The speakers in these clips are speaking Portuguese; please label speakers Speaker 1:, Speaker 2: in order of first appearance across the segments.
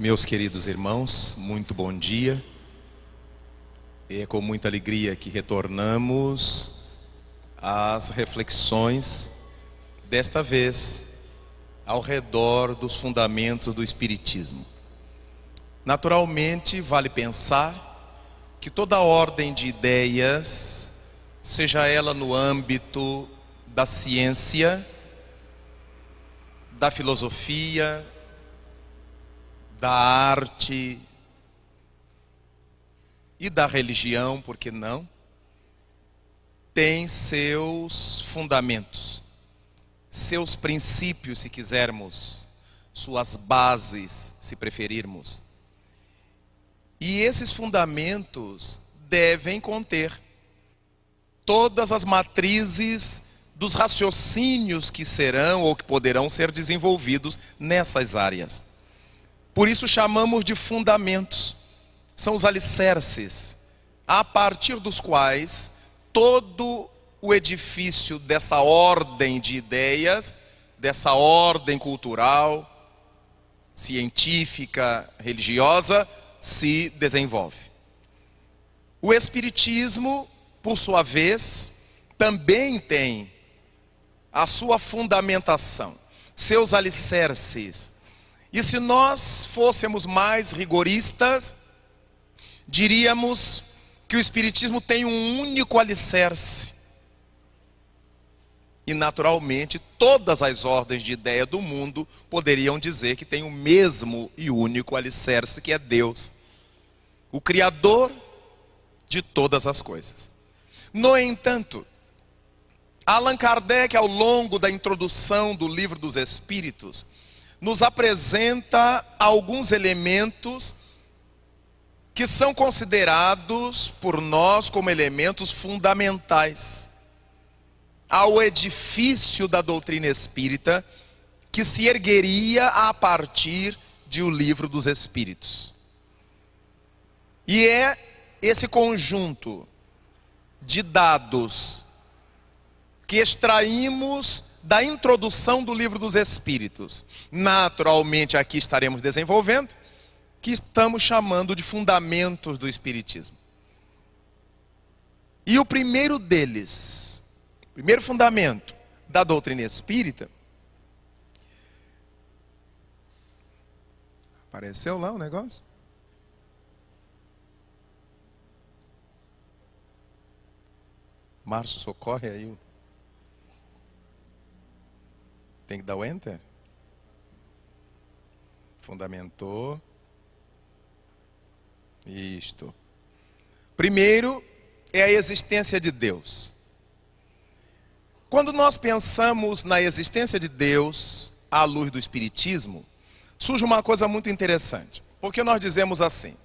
Speaker 1: Meus queridos irmãos, muito bom dia. É com muita alegria que retornamos às reflexões, desta vez ao redor dos fundamentos do Espiritismo. Naturalmente, vale pensar que toda ordem de ideias, seja ela no âmbito da ciência, da filosofia, da arte e da religião, por que não, tem seus fundamentos, seus princípios, se quisermos, suas bases, se preferirmos. E esses fundamentos devem conter todas as matrizes dos raciocínios que serão ou que poderão ser desenvolvidos nessas áreas. Por isso chamamos de fundamentos. São os alicerces, a partir dos quais todo o edifício dessa ordem de ideias, dessa ordem cultural, científica, religiosa, se desenvolve. O Espiritismo, por sua vez, também tem a sua fundamentação, seus alicerces. E se nós fôssemos mais rigoristas, diríamos que o Espiritismo tem um único alicerce. E naturalmente todas as ordens de ideia do mundo poderiam dizer que tem o mesmo e único alicerce, que é Deus, o Criador de todas as coisas. No entanto, Allan Kardec, ao longo da introdução do Livro dos Espíritos, nos apresenta alguns elementos que são considerados por nós como elementos fundamentais ao edifício da doutrina espírita, que se ergueria a partir de O Livro dos Espíritos. E é esse conjunto de dados que extraímos da introdução do Livro dos Espíritos, naturalmente aqui estaremos desenvolvendo, que estamos chamando de fundamentos do Espiritismo. E o primeiro deles, o primeiro fundamento da doutrina espírita, apareceu lá o negócio? Márcio, socorre aí. Tem que dar o Enter. Fundamentou. Isto. Primeiro é a existência de Deus. Quando nós pensamos na existência de Deus à luz do Espiritismo, surge uma coisa muito interessante. Porque nós dizemos assim: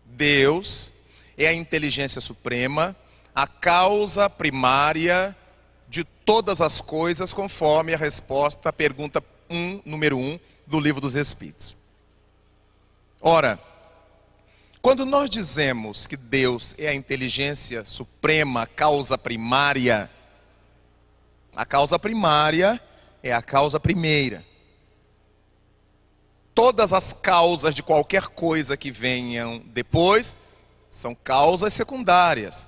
Speaker 1: Deus é a inteligência suprema, a causa primária de todas as coisas, conforme a resposta à pergunta número 1 do Livro dos Espíritos. Ora, quando nós dizemos que Deus é a inteligência suprema, a causa primária é a causa primeira. Todas as causas de qualquer coisa que venham depois são causas secundárias.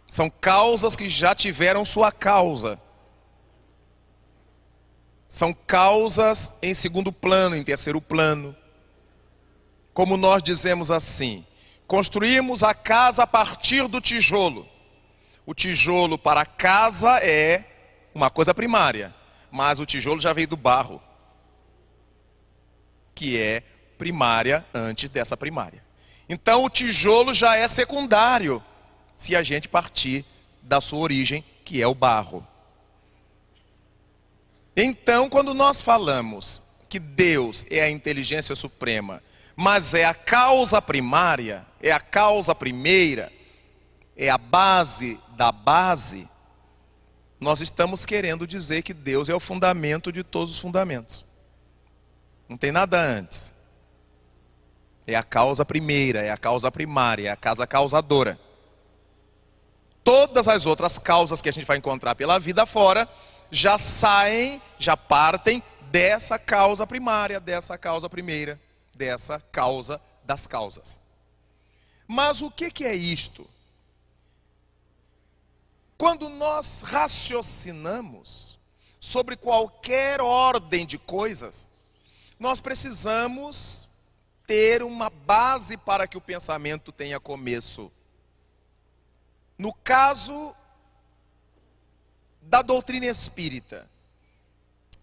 Speaker 1: São causas que já tiveram sua causa. São causas em segundo plano, em terceiro plano. Como nós dizemos assim: construímos a casa a partir do tijolo. O tijolo para a casa é uma coisa primária, mas o tijolo já veio do barro, que é primária antes dessa primária. Então o tijolo já é secundário, se a gente partir da sua origem, que é o barro. Então, quando nós falamos que Deus é a inteligência suprema, mas é a causa primária, é a causa primeira, é a base da base, nós estamos querendo dizer que Deus é o fundamento de todos os fundamentos. Não tem nada antes. É a causa primeira, é a causa primária, é a causa causadora. Todas as outras causas que a gente vai encontrar pela vida fora já saem, já partem dessa causa primária, dessa causa primeira, dessa causa das causas. Mas o que é isto? Quando nós raciocinamos sobre qualquer ordem de coisas, nós precisamos ter uma base para que o pensamento tenha começo. No caso da doutrina espírita,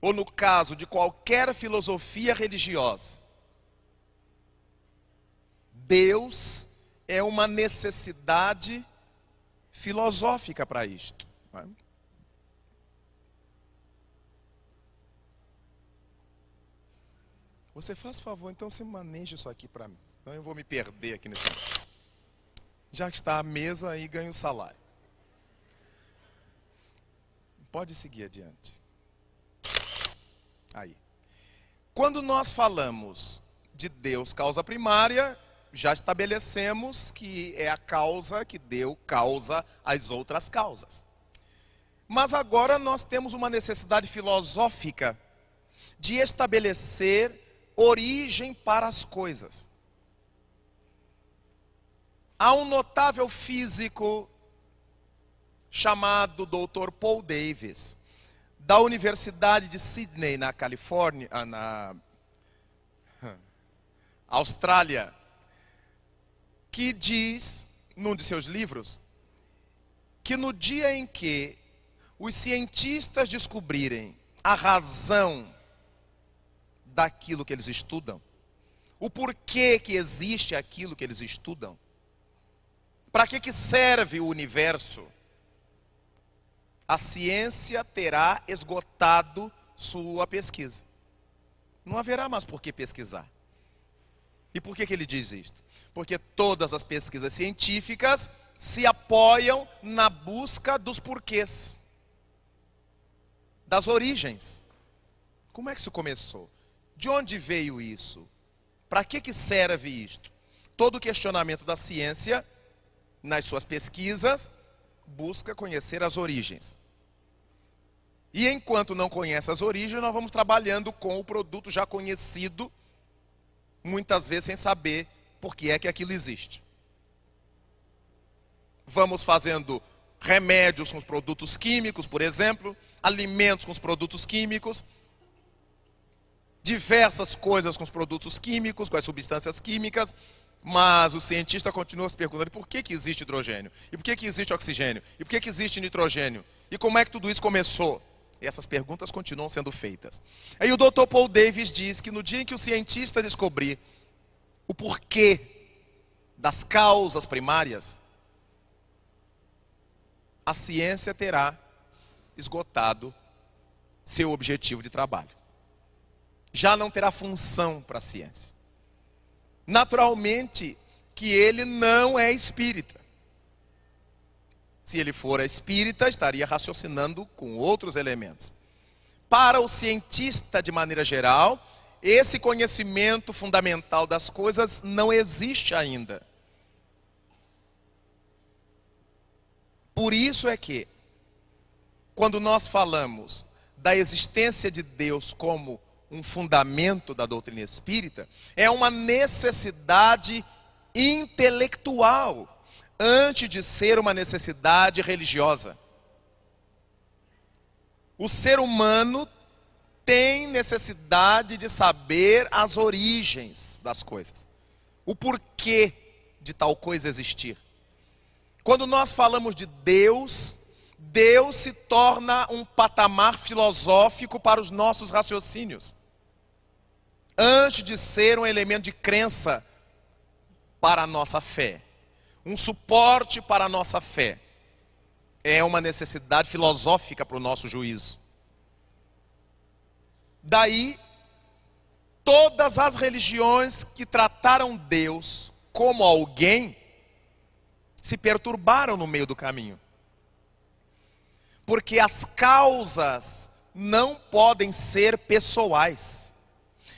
Speaker 1: ou no caso de qualquer filosofia religiosa, Deus é uma necessidade filosófica para isto. Você faz favor, então você maneja isso aqui para mim. Senão eu vou me perder aqui nesse negócio. Já que está à mesa, aí ganha o salário. Pode seguir adiante. Aí. Quando nós falamos de Deus, causa primária, já estabelecemos que é a causa que deu causa às outras causas. Mas agora nós temos uma necessidade filosófica de estabelecer origem para as coisas. Há um notável físico chamado Dr. Paul Davies, da Universidade de Sydney, na Califórnia, na Austrália, que diz, num de seus livros, que no dia em que os cientistas descobrirem a razão daquilo que eles estudam, o porquê que existe aquilo que eles estudam, para que serve o universo, a ciência terá esgotado sua pesquisa. Não haverá mais por que pesquisar. E por que ele diz isto? Porque todas as pesquisas científicas se apoiam na busca dos porquês, das origens. Como é que isso começou? De onde veio isso? Para que serve isto? Todo questionamento da ciência, nas suas pesquisas, busca conhecer as origens. E enquanto não conhece as origens, nós vamos trabalhando com o produto já conhecido, muitas vezes sem saber por que é que aquilo existe. Vamos fazendo remédios com os produtos químicos, por exemplo, alimentos com os produtos químicos, diversas coisas com os produtos químicos, com as substâncias químicas, mas o cientista continua se perguntando por que existe hidrogênio, e por que existe oxigênio, e por que existe nitrogênio, e como é que tudo isso começou? E essas perguntas continuam sendo feitas. Aí o Dr. Paul Davies diz que no dia em que o cientista descobrir o porquê das causas primárias, a ciência terá esgotado seu objetivo de trabalho. Já não terá função para a ciência. Naturalmente que ele não é espírita. Se ele for espírita, estaria raciocinando com outros elementos. Para o cientista, de maneira geral, esse conhecimento fundamental das coisas não existe ainda. Por isso é que, quando nós falamos da existência de Deus como um fundamento da doutrina espírita, é uma necessidade intelectual, antes de ser uma necessidade religiosa. O ser humano tem necessidade de saber as origens das coisas, o porquê de tal coisa existir. Quando nós falamos de Deus, Deus se torna um patamar filosófico para os nossos raciocínios, antes de ser um elemento de crença para a nossa fé, um suporte para a nossa fé. É uma necessidade filosófica para o nosso juízo. Daí, todas as religiões que trataram Deus como alguém, se perturbaram no meio do caminho. Porque as causas não podem ser pessoais.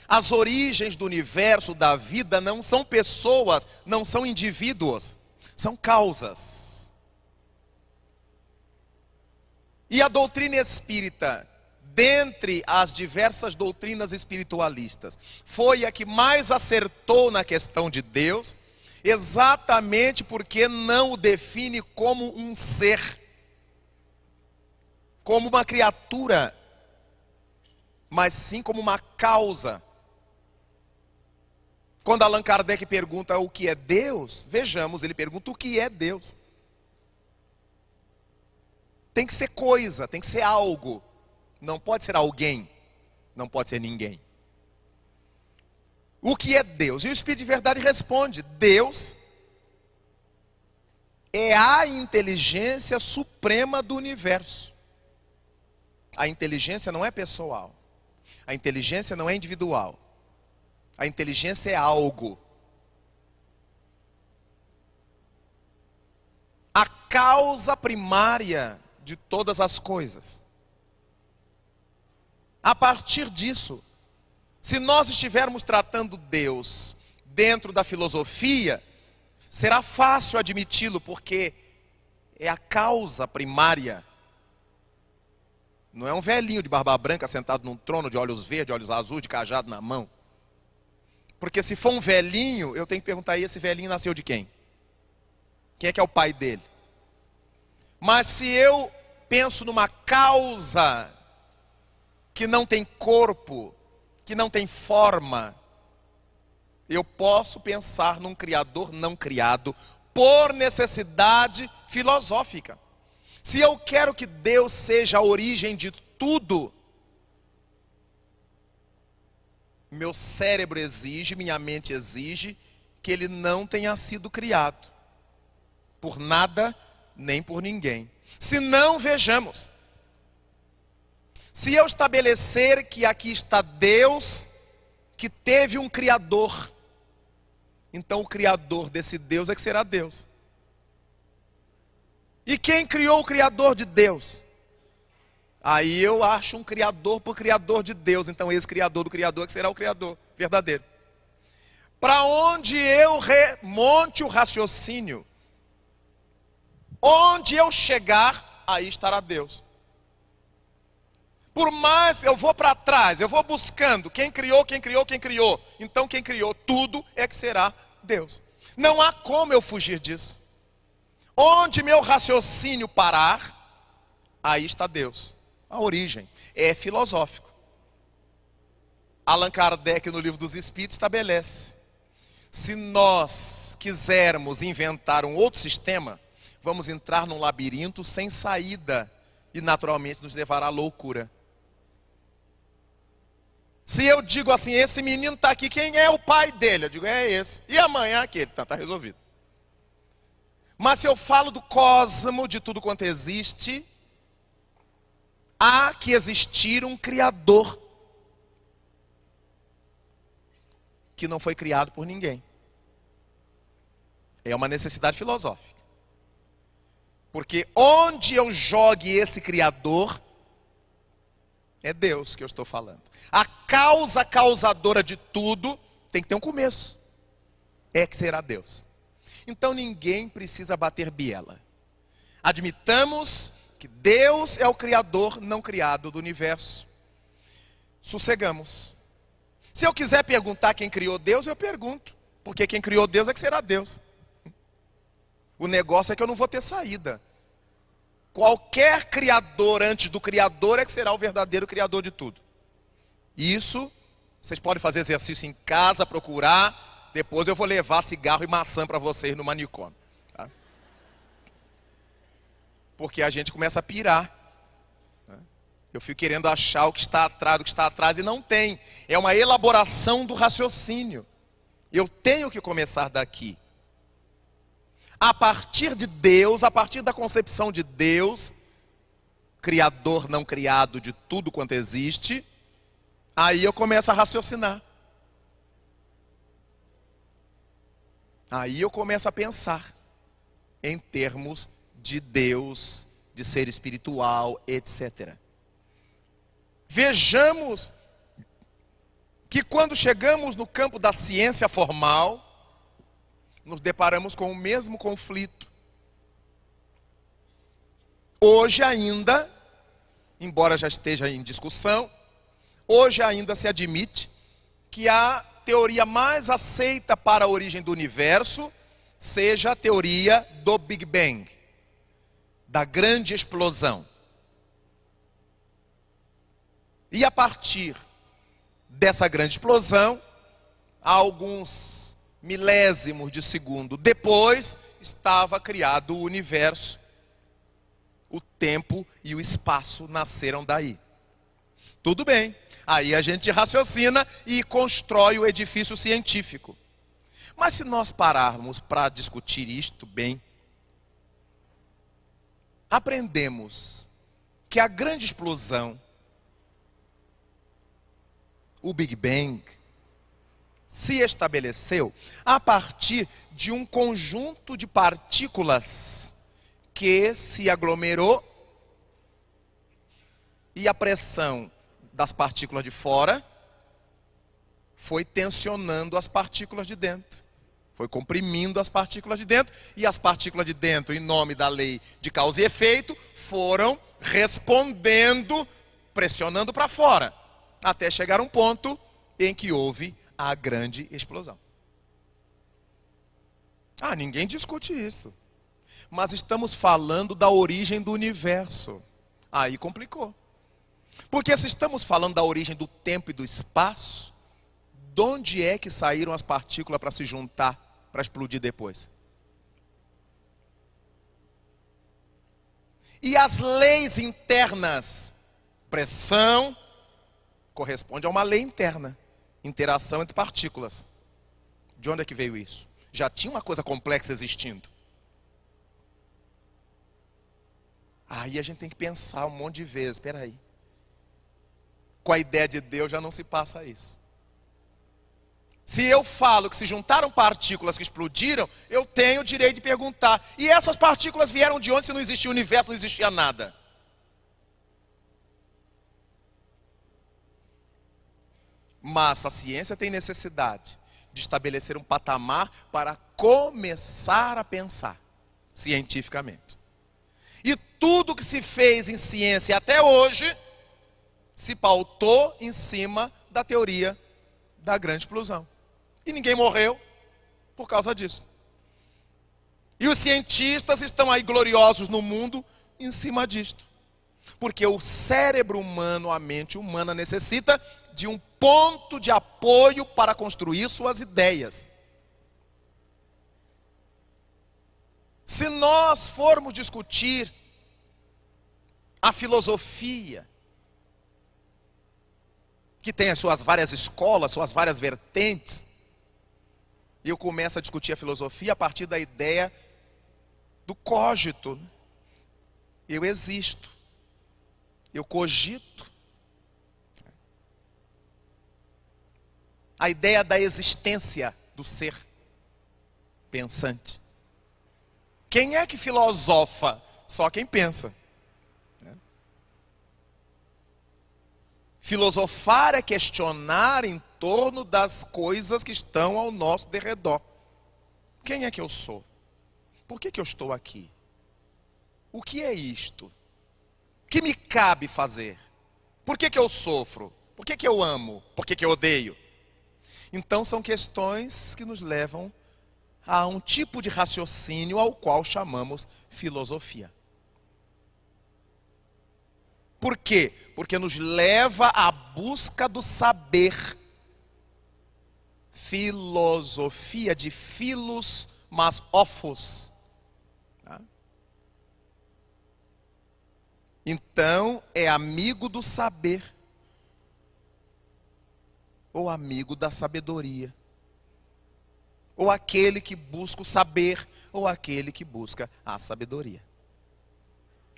Speaker 1: As origens do universo, da vida, não são pessoas, não são indivíduos, são causas. E a doutrina espírita, dentre as diversas doutrinas espiritualistas, foi a que mais acertou na questão de Deus, exatamente porque não o define como um ser, como uma criatura, mas sim como uma causa. Quando Allan Kardec pergunta o que é Deus, vejamos, ele pergunta o que é Deus. Tem que ser coisa, tem que ser algo. Não pode ser alguém, não pode ser ninguém. O que é Deus? E o Espírito de Verdade responde: Deus é a inteligência suprema do universo. A inteligência não é pessoal. A inteligência não é individual. A inteligência é algo. A causa primária de todas as coisas. A partir disso, se nós estivermos tratando Deus dentro da filosofia, será fácil admiti-lo, porque é a causa primária. Não é um velhinho de barba branca sentado num trono de olhos verdes, olhos azuis, de cajado na mão. Porque se for um velhinho, eu tenho que perguntar: e esse velhinho nasceu de quem? Quem é que é o pai dele? Mas se eu penso numa causa que não tem corpo, que não tem forma, eu posso pensar num criador não criado por necessidade filosófica. Se eu quero que Deus seja a origem de tudo, meu cérebro exige, minha mente exige que ele não tenha sido criado por nada nem por ninguém. Se não, vejamos, se eu estabelecer que aqui está Deus, que teve um Criador, então o Criador desse Deus é que será Deus. E quem criou o Criador de Deus? Aí eu acho um Criador por Criador de Deus, então esse Criador do Criador é que será o Criador verdadeiro. Para onde eu remonte o raciocínio, onde eu chegar, aí estará Deus. Por mais eu vou para trás, eu vou buscando quem criou, quem criou, quem criou. Então quem criou tudo é que será Deus. Não há como eu fugir disso. Onde meu raciocínio parar, aí está Deus. A origem é filosófico. Allan Kardec, no Livro dos Espíritos, estabelece: se nós quisermos inventar um outro sistema, vamos entrar num labirinto sem saída e naturalmente nos levará à loucura. Se eu digo assim: esse menino está aqui, quem é o pai dele? Eu digo: é esse. E a mãe é aquele. Então está resolvido. Mas se eu falo do cosmo, de tudo quanto existe, há que existir um Criador que não foi criado por ninguém. É uma necessidade filosófica. Porque onde eu jogue esse Criador, é Deus que eu estou falando. A causa causadora de tudo tem que ter um começo. É que será Deus. Então ninguém precisa bater biela. Admitamos que Deus é o Criador não criado do universo. Sossegamos. Se eu quiser perguntar quem criou Deus, eu pergunto. Porque quem criou Deus é que será Deus. O negócio é que eu não vou ter saída. Qualquer criador antes do Criador é que será o verdadeiro Criador de tudo. Isso, vocês podem fazer exercício em casa, procurar. Depois eu vou levar cigarro e maçã para vocês no manicômio. Tá? Porque a gente começa a pirar. Né? Eu fico querendo achar o que está atrás e não tem. É uma elaboração do raciocínio. Eu tenho que começar daqui. A partir de Deus, a partir da concepção de Deus, Criador não criado de tudo quanto existe, aí eu começo a raciocinar. Aí eu começo a pensar em termos de Deus, de ser espiritual, etc. Vejamos que quando chegamos no campo da ciência formal, nos deparamos com o mesmo conflito. Hoje ainda, embora já esteja em discussão, hoje ainda se admite que a teoria mais aceita para a origem do universo seja a teoria do Big Bang, da grande explosão. E a partir dessa grande explosão, alguns milésimos de segundo depois, estava criado o universo. O tempo e o espaço nasceram daí. Tudo bem. Aí a gente raciocina e constrói o edifício científico. Mas se nós pararmos para discutir isto bem, aprendemos que a grande explosão, o Big Bang, se estabeleceu a partir de um conjunto de partículas que se aglomerou e a pressão das partículas de fora foi tensionando as partículas de dentro. Foi comprimindo as partículas de dentro, e as partículas de dentro, em nome da lei de causa e efeito, foram respondendo, pressionando para fora, até chegar a um ponto em que houve a grande explosão. Ninguém discute isso. Mas estamos falando da origem do universo. Aí complicou. Porque se estamos falando da origem do tempo e do espaço, de onde é que saíram as partículas para se juntar, para explodir depois? E as leis internas, pressão, corresponde a uma lei interna, interação entre partículas. De onde é que veio isso? Já tinha uma coisa complexa existindo. Aí a gente tem que pensar um monte de vezes, espera aí. Com a ideia de Deus já não se passa isso. Se eu falo que se juntaram partículas que explodiram, eu tenho o direito de perguntar: e essas partículas vieram de onde se não existia universo, não existia nada? Mas a ciência tem necessidade de estabelecer um patamar para começar a pensar cientificamente. E tudo que se fez em ciência até hoje se pautou em cima da teoria da grande explosão. E ninguém morreu por causa disso. E os cientistas estão aí gloriosos no mundo em cima disto. Porque o cérebro humano, a mente humana, necessita de um ponto de apoio para construir suas ideias. Se nós formos discutir a filosofia, que tem as suas várias escolas, suas várias vertentes, e eu começo a discutir a filosofia a partir da ideia do cogito. Eu existo, eu cogito. A ideia da existência do ser pensante. Quem é que filosofa? Só quem pensa. Filosofar é questionar em torno das coisas que estão ao nosso derredor. Quem é que eu sou? Por que eu estou aqui? O que é isto? O que me cabe fazer? Por que eu sofro? Por que eu amo? Por que eu odeio? Então são questões que nos levam a um tipo de raciocínio ao qual chamamos filosofia. Por quê? Porque nos leva à busca do saber. Filosofia de filos, mas ofos. Tá? Então, é amigo do saber. Ou amigo da sabedoria. Ou aquele que busca o saber, ou aquele que busca a sabedoria.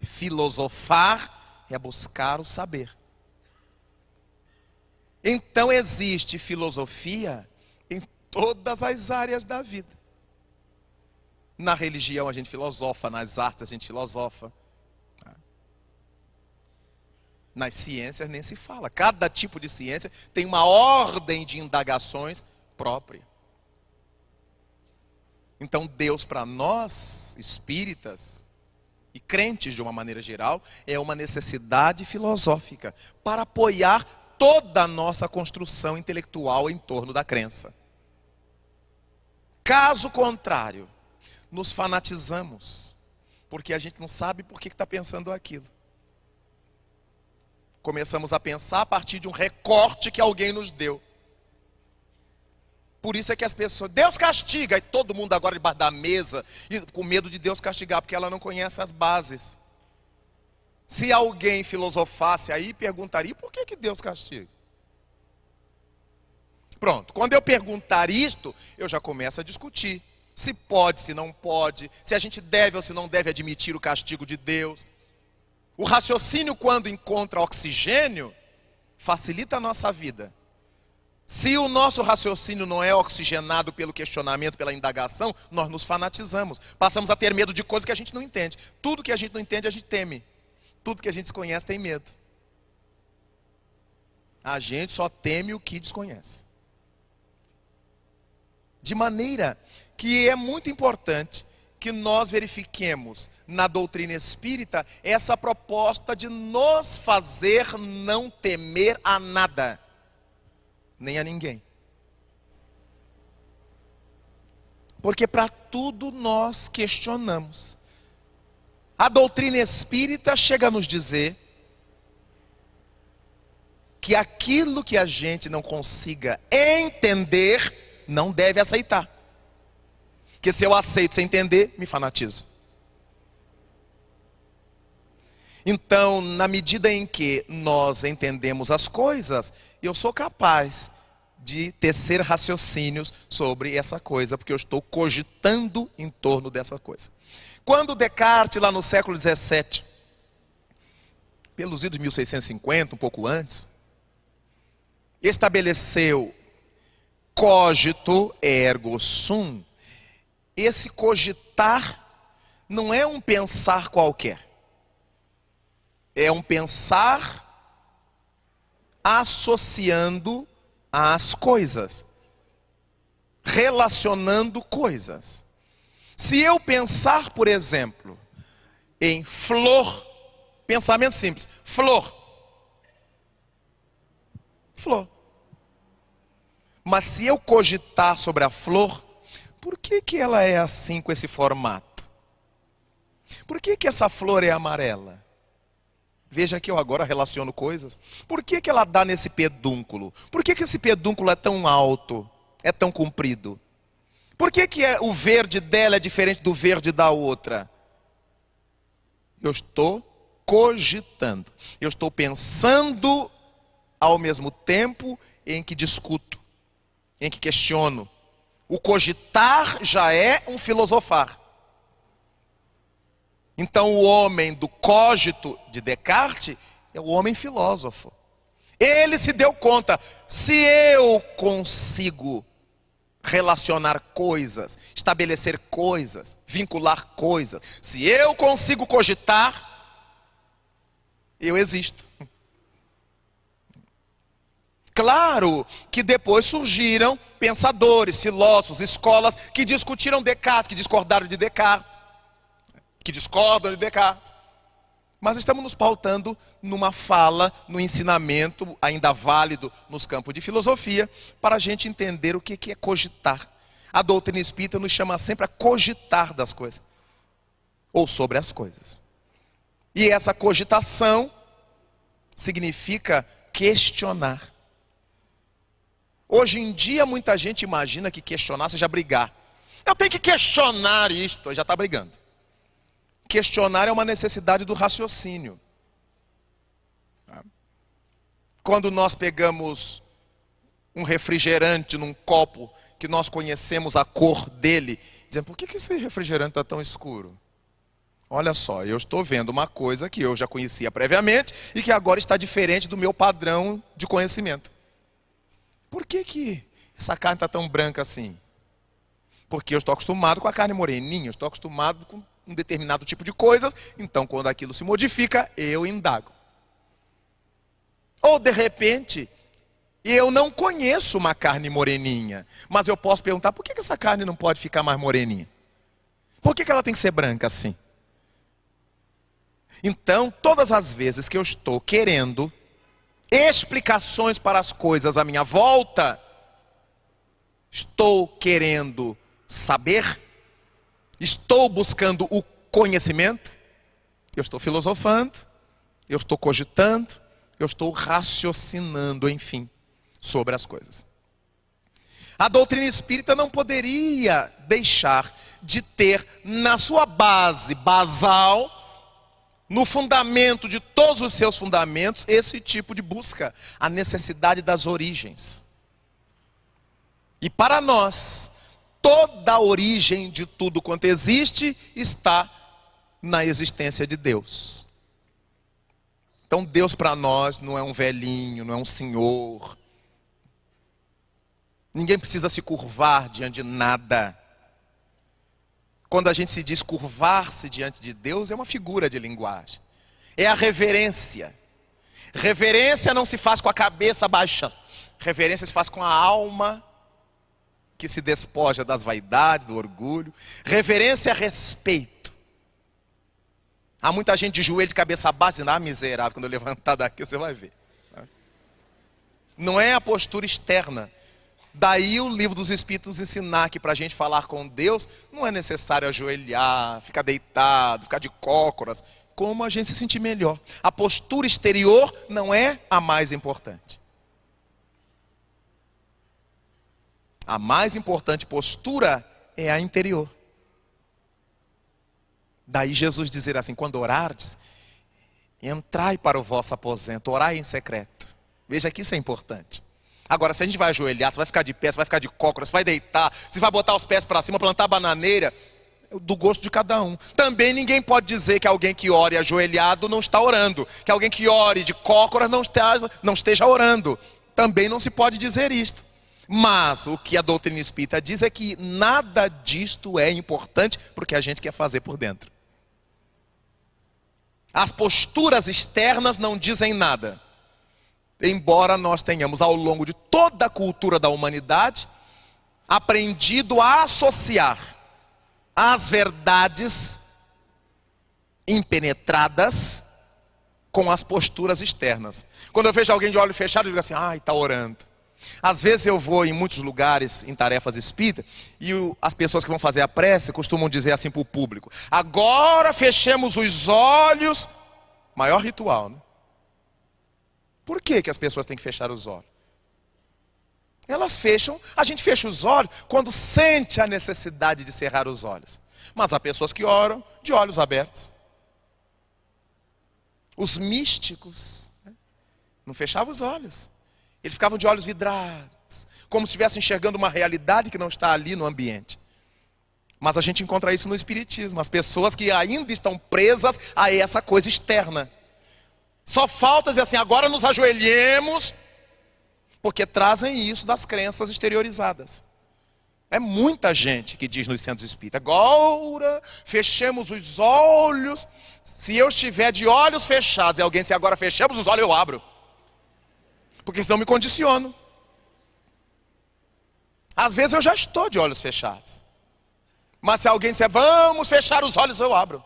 Speaker 1: Filosofar é buscar o saber. Então existe filosofia em todas as áreas da vida. Na religião a gente filosofa, nas artes a gente filosofa. Nas ciências nem se fala. Cada tipo de ciência tem uma ordem de indagações própria. Então Deus para nós, espíritas, e crentes de uma maneira geral, é uma necessidade filosófica para apoiar toda a nossa construção intelectual em torno da crença. Caso contrário, nos fanatizamos, porque a gente não sabe por que está pensando aquilo. Começamos a pensar a partir de um recorte que alguém nos deu. Por isso é que as pessoas, Deus castiga, e todo mundo agora debaixo da mesa, e com medo de Deus castigar, porque ela não conhece as bases. Se alguém filosofasse aí, perguntaria, por que Deus castiga? Pronto, quando eu perguntar isto, eu já começo a discutir. Se pode, se não pode, se a gente deve ou se não deve admitir o castigo de Deus. O raciocínio, quando encontra oxigênio, facilita a nossa vida. Se o nosso raciocínio não é oxigenado pelo questionamento, pela indagação, nós nos fanatizamos. Passamos a ter medo de coisas que a gente não entende. Tudo que a gente não entende, a gente teme. Tudo que a gente desconhece, tem medo. A gente só teme o que desconhece. De maneira que é muito importante que nós verifiquemos na doutrina espírita essa proposta de nos fazer não temer a nada, nem a ninguém. Porque para tudo nós questionamos. A doutrina espírita chega a nos dizer que aquilo que a gente não consiga entender, não deve aceitar. Que se eu aceito sem entender, me fanatizo. Então, na medida em que nós entendemos as coisas, eu sou capaz de tecer raciocínios sobre essa coisa, porque eu estou cogitando em torno dessa coisa. Quando Descartes, lá no século XVII, pelos idos de 1650, um pouco antes, estabeleceu cogito ergo sum, esse cogitar não é um pensar qualquer. É um pensar associando as coisas, relacionando coisas. Se eu pensar, por exemplo, em flor, pensamento simples, flor. Flor. Mas se eu cogitar sobre a flor, por que ela é assim com esse formato? Por que essa flor é amarela? Veja que eu agora relaciono coisas. Por que ela dá nesse pedúnculo? Por que esse pedúnculo é tão alto, é tão comprido? Por que o verde dela é diferente do verde da outra? Eu estou cogitando. Eu estou pensando ao mesmo tempo em que discuto, em que questiono. O cogitar já é um filosofar. Então o homem do cogito de Descartes é o homem filósofo. Ele se deu conta, se eu consigo relacionar coisas, estabelecer coisas, vincular coisas, se eu consigo cogitar, eu existo. Claro que depois surgiram pensadores, filósofos, escolas que discutiram Descartes, que discordaram de Descartes, que discordam de Descartes. Mas estamos nos pautando numa fala, no ensinamento ainda válido nos campos de filosofia, para a gente entender o que é cogitar. A doutrina espírita nos chama sempre a cogitar das coisas, ou sobre as coisas. E essa cogitação significa questionar. Hoje em dia muita gente imagina que questionar seja brigar. Eu tenho que questionar isto, já está brigando. Questionar é uma necessidade do raciocínio. Quando nós pegamos um refrigerante num copo, que nós conhecemos a cor dele, dizendo, por que esse refrigerante está tão escuro? Olha só, eu estou vendo uma coisa que eu já conhecia previamente e que agora está diferente do meu padrão de conhecimento. Por que essa carne está tão branca assim? Porque eu estou acostumado com a carne moreninha, eu estou acostumado com um determinado tipo de coisas, então quando aquilo se modifica, eu indago. Ou de repente, eu não conheço uma carne moreninha, mas eu posso perguntar, por que essa carne não pode ficar mais moreninha? Por que ela tem que ser branca assim? Então, todas as vezes que eu estou querendo explicações para as coisas à minha volta, estou querendo saber, estou buscando o conhecimento, eu estou filosofando, eu estou cogitando, eu estou raciocinando, enfim, sobre as coisas. A doutrina espírita não poderia deixar de ter na sua base basal, no fundamento de todos os seus fundamentos, esse tipo de busca, a necessidade das origens. E para nós, toda a origem de tudo quanto existe está na existência de Deus. Então Deus para nós não é um velhinho, não é um senhor. Ninguém precisa se curvar diante de nada. Quando a gente se diz curvar-se diante de Deus, é uma figura de linguagem. É a reverência. Reverência não se faz com a cabeça baixa. Reverência se faz com a alma que se despoja das vaidades, do orgulho. Reverência é respeito. Há muita gente de joelho, de cabeça baixa, dizendo, ah, miserável, quando eu levantar daqui você vai ver. Não é a postura externa. Daí o livro dos Espíritos ensinar que para a gente falar com Deus, não é necessário ajoelhar, ficar deitado, ficar de cócoras, como a gente se sentir melhor. A postura exterior não é a mais importante. A mais importante postura é a interior. Daí Jesus dizer assim, quando orardes, entrai para o vosso aposento, orai em secreto. Veja que isso é importante. Agora, se a gente vai ajoelhar, você vai ficar de pé, você vai ficar de cócoras, você vai deitar, você vai botar os pés para cima, plantar bananeira, do gosto de cada um. Também ninguém pode dizer que alguém que ore ajoelhado não está orando, que alguém que ore de cócoras não esteja orando. Também não se pode dizer isto. Mas o que a doutrina espírita diz é que nada disto é importante porque a gente quer fazer por dentro. As posturas externas não dizem nada. Embora nós tenhamos ao longo de toda a cultura da humanidade aprendido a associar as verdades impenetradas com as posturas externas. Quando eu vejo alguém de olho fechado, eu digo assim, ai, está orando. Às vezes eu vou em muitos lugares, em tarefas espíritas, e as pessoas que vão fazer a prece costumam dizer assim para o público, agora fechemos os olhos, maior ritual, né? Por que as pessoas têm que fechar os olhos? Elas fecham, a gente fecha os olhos quando sente a necessidade de cerrar os olhos. Mas há pessoas que oram de olhos abertos. Os místicos, né, não fechavam os olhos. Eles ficavam de olhos vidrados, como se estivessem enxergando uma realidade que não está ali no ambiente. Mas a gente encontra isso no espiritismo, as pessoas que ainda estão presas a essa coisa externa. Só falta dizer assim, agora nos ajoelhemos, porque trazem isso das crenças exteriorizadas. É muita gente que diz nos centros espíritas, agora fechemos os olhos, se eu estiver de olhos fechados, e alguém diz, agora fechamos os olhos, eu abro. Porque senão eu me condiciono. Às vezes eu já estou de olhos fechados. Mas se alguém disser, vamos fechar os olhos, eu abro.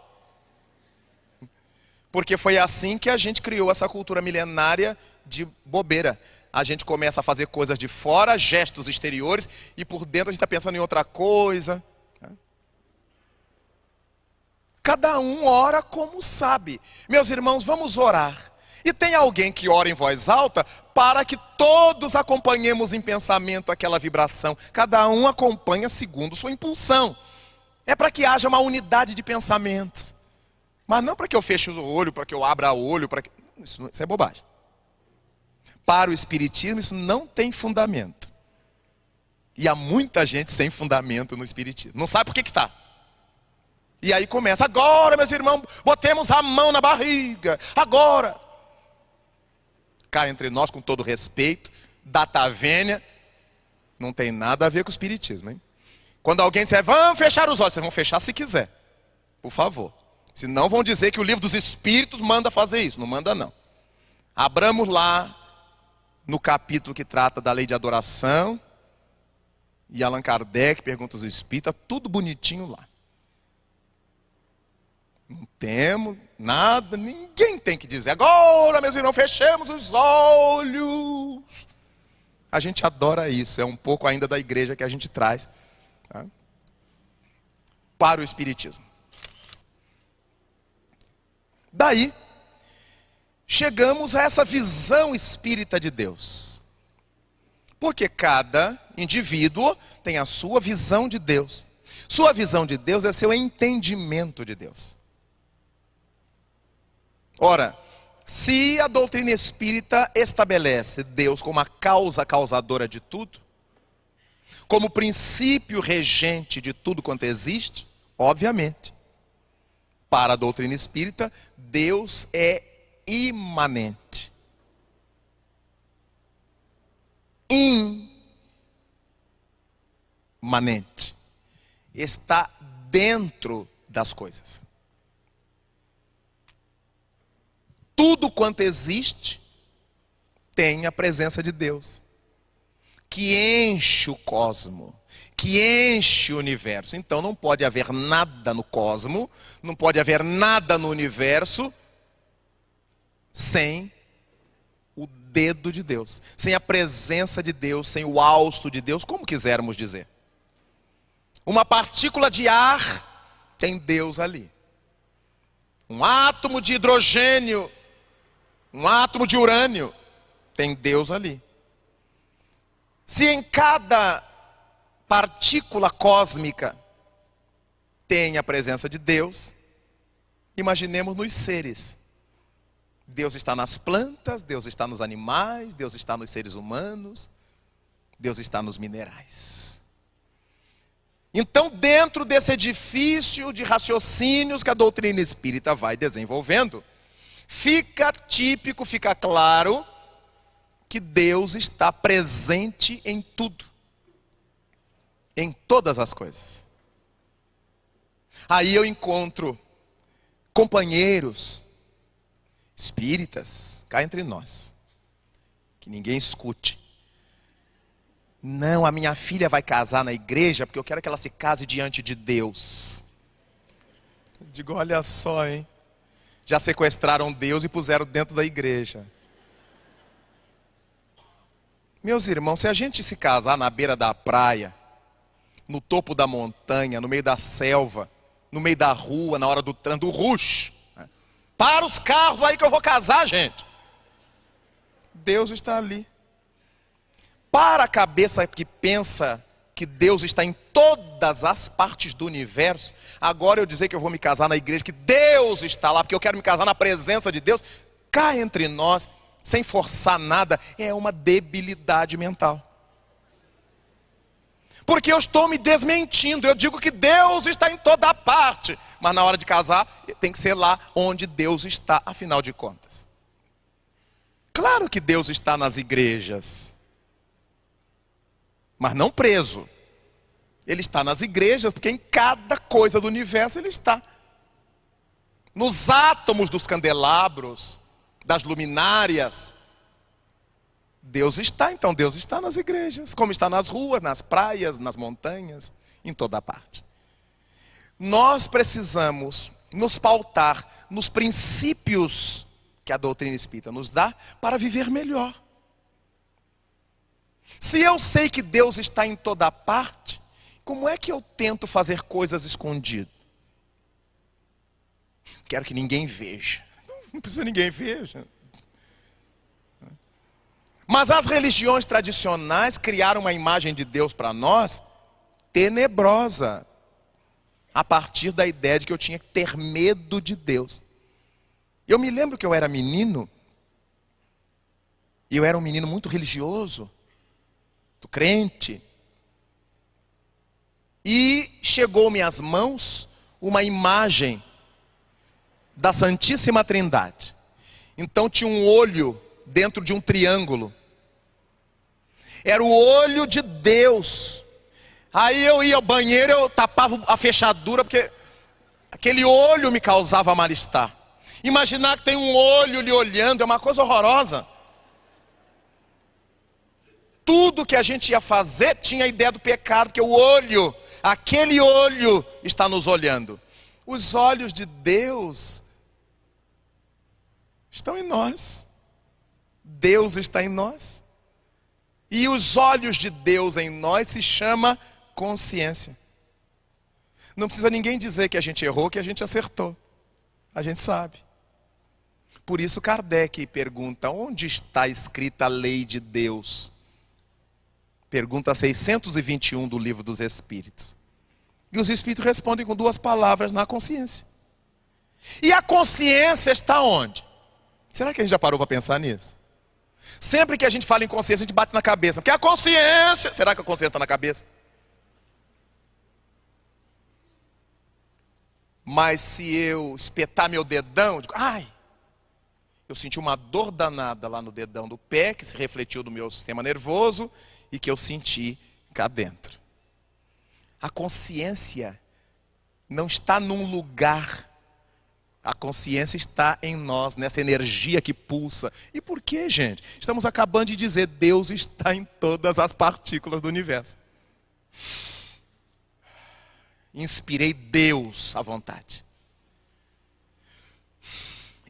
Speaker 1: Porque foi assim que a gente criou essa cultura milenária de bobeira. A gente começa a fazer coisas de fora, gestos exteriores, e por dentro a gente está pensando em outra coisa. Cada um ora como sabe. Meus irmãos, vamos orar. E tem alguém que ora em voz alta para que todos acompanhemos em pensamento aquela vibração. Cada um acompanha segundo sua impulsão. É para que haja uma unidade de pensamentos. Mas não para que eu feche o olho, para que eu abra o olho, para que... Isso é bobagem. Para o espiritismo isso não tem fundamento. E há muita gente sem fundamento no espiritismo. Não sabe por que está. E aí começa, agora meus irmãos, botemos a mão na barriga, agora. Cá entre nós, com todo respeito, data vênia, não tem nada a ver com o espiritismo, hein? Quando alguém disser, vamos fechar os olhos, vocês vão fechar se quiser, por favor. Senão vão dizer que o livro dos Espíritos manda fazer isso. Não manda não. Abramos lá no capítulo que trata da lei de adoração. E Allan Kardec pergunta aos Espíritos, tudo bonitinho lá. Não temos nada, ninguém tem que dizer. Agora, meus irmãos, fechemos os olhos. A gente adora isso, é um pouco ainda da igreja que a gente traz, tá, para o Espiritismo. Daí, chegamos a essa visão espírita de Deus. Porque cada indivíduo tem a sua visão de Deus. Sua visão de Deus é seu entendimento de Deus. Ora, se a doutrina espírita estabelece Deus como a causa causadora de tudo, como princípio regente de tudo quanto existe, obviamente, para a doutrina espírita, Deus é imanente. Imanente. Está dentro das coisas. Tudo quanto existe tem a presença de Deus, que enche o cosmo, que enche o universo. Então não pode haver nada no cosmo, não pode haver nada no universo sem o dedo de Deus, sem a presença de Deus, sem o hausto de Deus, como quisermos dizer. Uma partícula de ar tem Deus ali. Um átomo de hidrogênio, um átomo de urânio, tem Deus ali. Se em cada partícula cósmica tem a presença de Deus, imaginemos nos seres. Deus está nas plantas, Deus está nos animais, Deus está nos seres humanos, Deus está nos minerais. Então, dentro desse edifício de raciocínios que a doutrina espírita vai desenvolvendo, fica típico, fica claro que Deus está presente em tudo, em todas as coisas. Aí eu encontro companheiros espíritas, cá entre nós, que ninguém escute. Não, a minha filha vai casar na igreja porque eu quero que ela se case diante de Deus. Eu digo, olha só, hein? Já sequestraram Deus e puseram dentro da igreja. Meus irmãos, se a gente se casar na beira da praia, no topo da montanha, no meio da selva, no meio da rua, na hora do trânsito, do rush, né? Para os carros aí que eu vou casar, gente. Deus está ali. Para a cabeça que pensa que Deus está em todas as partes do universo, agora eu dizer que eu vou me casar na igreja, que Deus está lá, porque eu quero me casar na presença de Deus, cá entre nós, sem forçar nada, é uma debilidade mental. Porque eu estou me desmentindo, eu digo que Deus está em toda parte, mas na hora de casar, tem que ser lá onde Deus está, afinal de contas. Claro que Deus está nas igrejas, mas não preso. Ele está nas igrejas, porque em cada coisa do universo Ele está. Nos átomos dos candelabros, das luminárias, Deus está. Então Deus está nas igrejas, como está nas ruas, nas praias, nas montanhas, em toda parte. Nós precisamos nos pautar nos princípios que a doutrina espírita nos dá para viver melhor. Se eu sei que Deus está em toda parte, como é que eu tento fazer coisas escondido? Quero que ninguém veja. Não precisa ninguém veja. Mas as religiões tradicionais criaram uma imagem de Deus para nós tenebrosa, a partir da ideia de que eu tinha que ter medo de Deus. Eu me lembro que eu era menino, e eu era um menino muito religioso, muito crente, e chegou-me às mãos uma imagem da Santíssima Trindade. Então tinha um olho dentro de um triângulo. Era o olho de Deus. Aí eu ia ao banheiro, eu tapava a fechadura, porque aquele olho me causava mal-estar. Imaginar que tem um olho lhe olhando é uma coisa horrorosa. Tudo que a gente ia fazer tinha a ideia do pecado, porque o olho, aquele olho está nos olhando. Os olhos de Deus estão em nós. Deus está em nós. E os olhos de Deus em nós se chama consciência. Não precisa ninguém dizer que a gente errou, que a gente acertou. A gente sabe. Por isso Kardec pergunta, onde está escrita a lei de Deus? Pergunta 621 do Livro dos Espíritos. E os Espíritos respondem com 2 palavras: na consciência. E a consciência está onde? Será que a gente já parou para pensar nisso? Sempre que a gente fala em consciência, a gente bate na cabeça. Porque a consciência... Será que a consciência está na cabeça? Mas se eu espetar meu dedão, eu digo, ai, eu senti uma dor danada lá no dedão do pé, que se refletiu no meu sistema nervoso e que eu senti cá dentro. A consciência não está num lugar. A consciência está em nós, nessa energia que pulsa. E por quê, gente? Estamos acabando de dizer, Deus está em todas as partículas do universo. Inspirei Deus à vontade.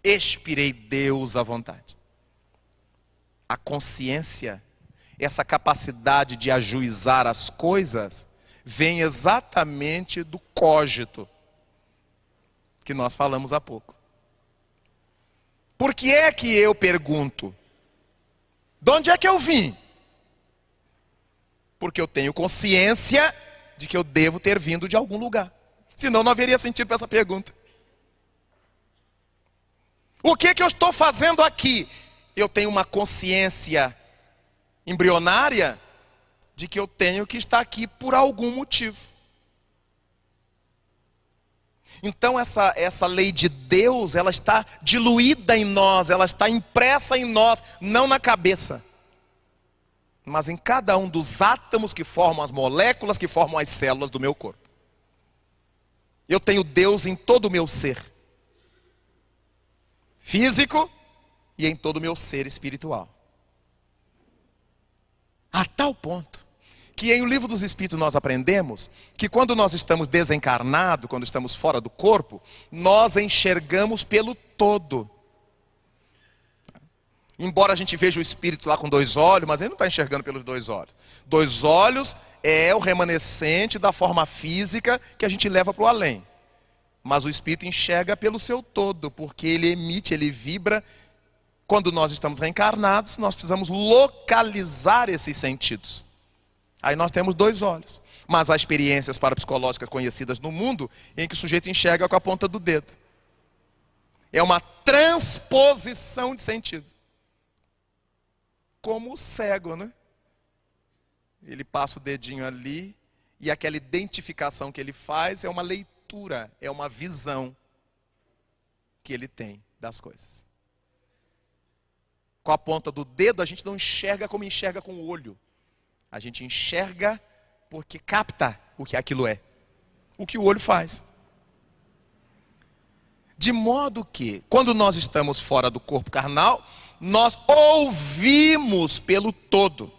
Speaker 1: Expirei Deus à vontade. A consciência, essa capacidade de ajuizar as coisas, vem exatamente do cogito, que nós falamos há pouco. Por que é que eu pergunto? De onde é que eu vim? Porque eu tenho consciência de que eu devo ter vindo de algum lugar. Senão não haveria sentido para essa pergunta. O que é que eu estou fazendo aqui? Eu tenho uma consciência embrionária de que eu tenho que estar aqui por algum motivo. Então essa lei de Deus, ela está diluída em nós, ela está impressa em nós, não na cabeça, mas em cada um dos átomos que formam as moléculas, que formam as células do meu corpo. Eu tenho Deus em todo o meu ser físico e em todo o meu ser espiritual. A tal ponto que em O Livro dos Espíritos nós aprendemos que quando nós estamos desencarnados, quando estamos fora do corpo, nós enxergamos pelo todo. Embora a gente veja o espírito lá com 2 olhos, mas ele não está enxergando pelos 2 olhos. 2 olhos é o remanescente da forma física que a gente leva para o além. Mas o espírito enxerga pelo seu todo, porque ele emite, ele vibra. Quando nós estamos reencarnados, nós precisamos localizar esses sentidos. Aí nós temos 2 olhos. Mas há experiências parapsicológicas conhecidas no mundo em que o sujeito enxerga com a ponta do dedo. É uma transposição de sentido. Como o cego, né? Ele passa o dedinho ali e aquela identificação que ele faz é uma leitura, é uma visão que ele tem das coisas. Com a ponta do dedo a gente não enxerga como enxerga com o olho. A gente enxerga porque capta o que aquilo é. O que o olho faz. De modo que, quando nós estamos fora do corpo carnal, nós ouvimos pelo todo.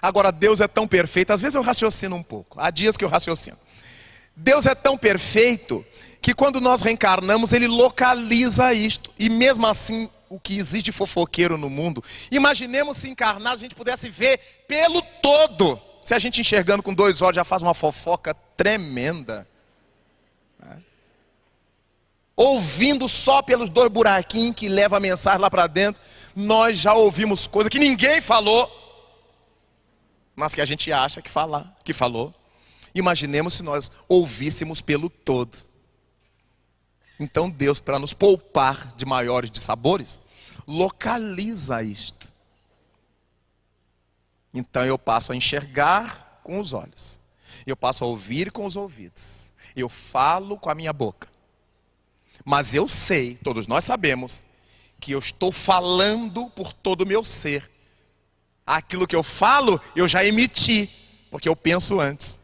Speaker 1: Agora, Deus é tão perfeito, às vezes eu raciocino um pouco. Há dias que eu raciocino. Deus é tão perfeito que quando nós reencarnamos, Ele localiza isto. E mesmo assim, o que existe de fofoqueiro no mundo, imaginemos se encarnados a gente pudesse ver pelo todo. Se a gente enxergando com 2 olhos já faz uma fofoca tremenda. Ouvindo só pelos 2 buraquinhos que levam a mensagem lá para dentro, nós já ouvimos coisa que ninguém falou, mas que a gente acha que falou. Imaginemos se nós ouvíssemos pelo todo. Então Deus, para nos poupar de maiores dissabores, localiza isto. Então eu passo a enxergar com os olhos. Eu passo a ouvir com os ouvidos. Eu falo com a minha boca. Mas eu sei, todos nós sabemos, que eu estou falando por todo o meu ser. Aquilo que eu falo, eu já emiti, porque eu penso antes.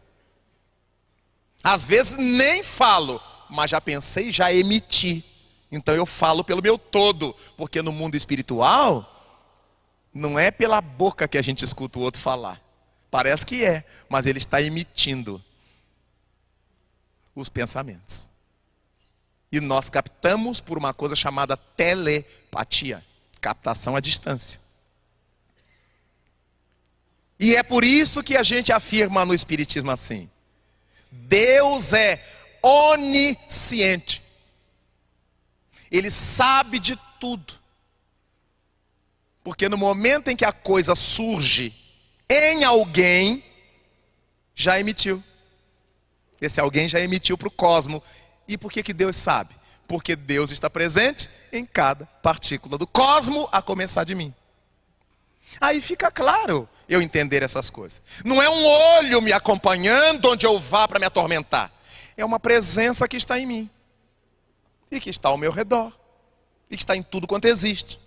Speaker 1: Às vezes nem falo, mas já pensei e já emiti. Então eu falo pelo meu todo, porque no mundo espiritual, não é pela boca que a gente escuta o outro falar. Parece que é, mas ele está emitindo. os pensamentos. E nós captamos por uma coisa chamada telepatia, captação à distância. E é por isso que a gente afirma no Espiritismo assim: Deus é onisciente. Ele sabe de tudo. Porque no momento em que a coisa surge em alguém, já emitiu. Esse alguém já emitiu para o cosmos. E por que Deus sabe? Porque Deus está presente em cada partícula do cosmos, a começar de mim. Aí fica claro eu entender essas coisas. Não é um olho me acompanhando onde eu vá para me atormentar. É uma presença que está em mim. E que está ao meu redor. E que está em tudo quanto existe.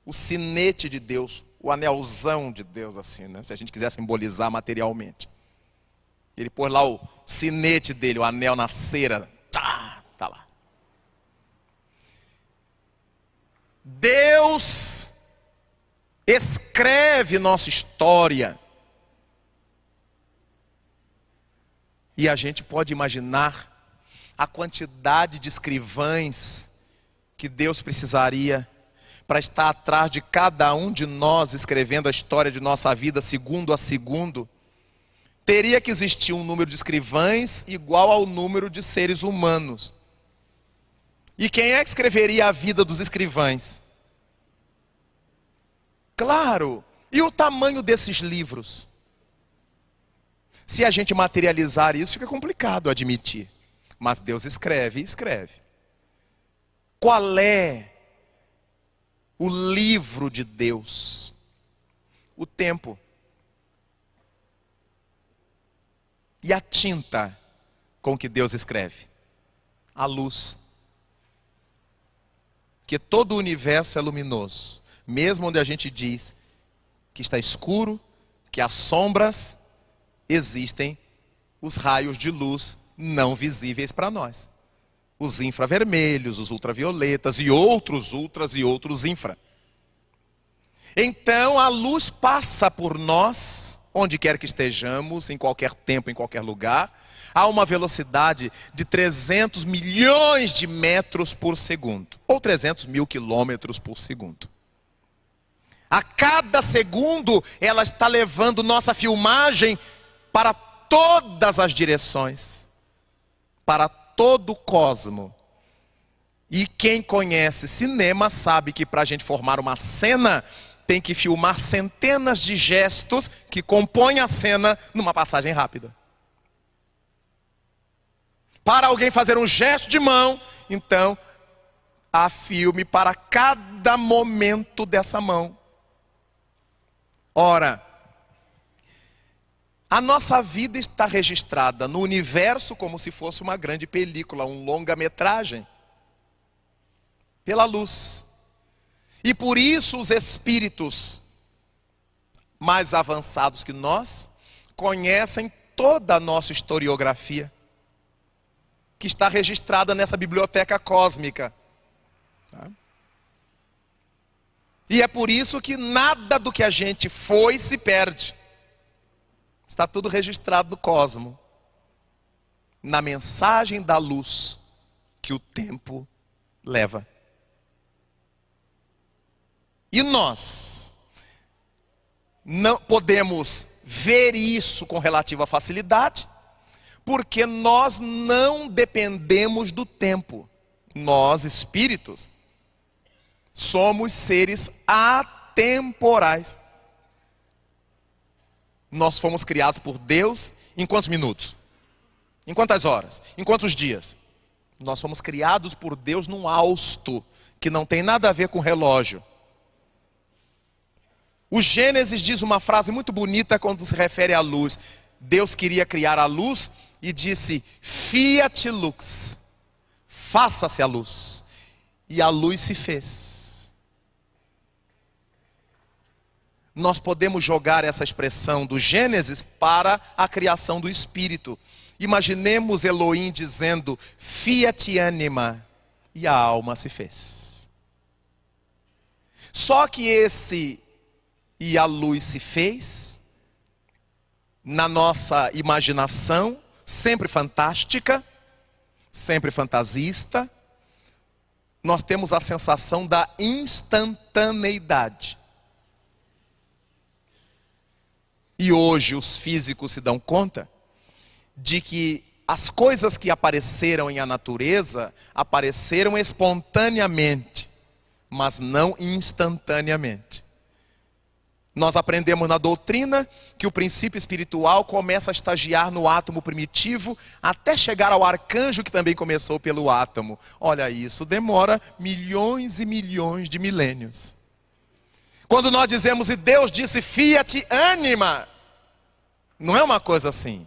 Speaker 1: O sinete de Deus, o anelzão de Deus, assim, né? Se a gente quiser simbolizar materialmente. Ele pôs lá o sinete dele, o anel na cera. Tá lá. Deus escreve nossa história. E a gente pode imaginar a quantidade de escrivães que Deus precisaria para estar atrás de cada um de nós, escrevendo a história de nossa vida segundo a segundo. Teria que existir um número de escrivães igual ao número de seres humanos. E quem é que escreveria a vida dos escrivães? Claro! E o tamanho desses livros? Se a gente materializar isso, fica complicado admitir. Mas Deus escreve e escreve. Qual é o livro de Deus? O tempo. E a tinta com que Deus escreve? A luz. Que todo o universo é luminoso. Mesmo onde a gente diz que está escuro, que as sombras, existem os raios de luz não visíveis para nós. Os infravermelhos, os ultravioletas e outros ultras e outros infra. Então a luz passa por nós, onde quer que estejamos, em qualquer tempo, em qualquer lugar, a uma velocidade de 300 milhões de metros por segundo, ou 300 mil quilômetros por segundo. A cada segundo ela está levando nossa filmagem para todas as direções, para todo o cosmo. E quem conhece cinema sabe que para a gente formar uma cena, tem que filmar centenas de gestos que compõem a cena numa passagem rápida. Para alguém fazer um gesto de mão, então, há filme para cada momento dessa mão. Ora, a nossa vida está registrada no universo como se fosse uma grande película, um longa-metragem, pela luz. E por isso os espíritos mais avançados que nós conhecem toda a nossa historiografia, que está registrada nessa biblioteca cósmica. Tá? E é por isso que nada do que a gente foi se perde. Está tudo registrado no cosmo, na mensagem da luz que o tempo leva. E nós não podemos ver isso com relativa facilidade, porque nós não dependemos do tempo. Nós, espíritos, somos seres atemporais. Nós fomos criados por Deus em quantos minutos? Em quantas horas? Em quantos dias? Nós fomos criados por Deus num hausto, que não tem nada a ver com relógio. O Gênesis diz uma frase muito bonita quando se refere à luz. Deus queria criar a luz e disse: Fiat lux, faça-se a luz. E a luz se fez. Nós podemos jogar essa expressão do Gênesis para a criação do Espírito. Imaginemos Elohim dizendo: Fiat anima, e a alma se fez. Só que esse "e a luz se fez", na nossa imaginação, sempre fantástica, sempre fantasista, nós temos a sensação da instantaneidade. E hoje os físicos se dão conta de que as coisas que apareceram em a natureza apareceram espontaneamente, mas não instantaneamente. Nós aprendemos na doutrina que o princípio espiritual começa a estagiar no átomo primitivo até chegar ao arcanjo, que também começou pelo átomo. Olha, isso demora milhões e milhões de milênios. Quando nós dizemos, e Deus disse, fiat anima, não é uma coisa assim.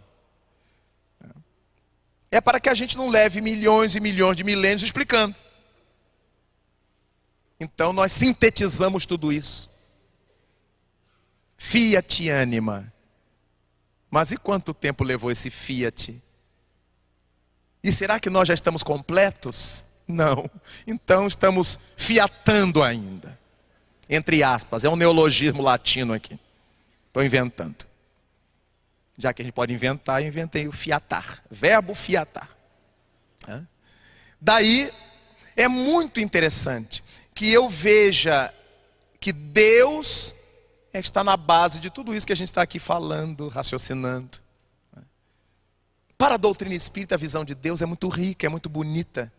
Speaker 1: É para que a gente não leve milhões e milhões de milênios explicando. Então nós sintetizamos tudo isso. Fiat anima. Mas e quanto tempo levou esse fiat? E será que nós já estamos completos? Não. Então estamos fiatando ainda. Entre aspas, é um neologismo latino aqui. Estou inventando. Já que a gente pode inventar, eu inventei o fiatar. Verbo fiatar. Daí é muito interessante que eu veja que Deus é que está na base de tudo isso que a gente está aqui falando, raciocinando. Para a doutrina espírita, a visão de Deus é muito rica, é muito bonita.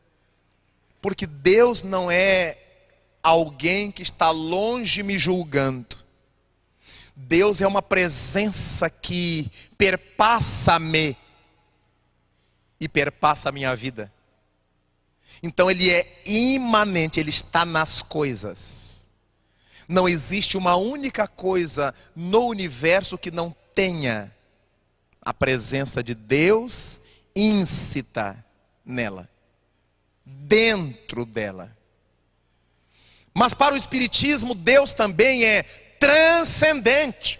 Speaker 1: Porque Deus não é alguém que está longe me julgando. Deus é uma presença que perpassa-me e perpassa a minha vida. Então Ele é imanente, Ele está nas coisas. Não existe uma única coisa no universo que não tenha a presença de Deus íncita nela, dentro dela. Mas para o Espiritismo, Deus também é transcendente.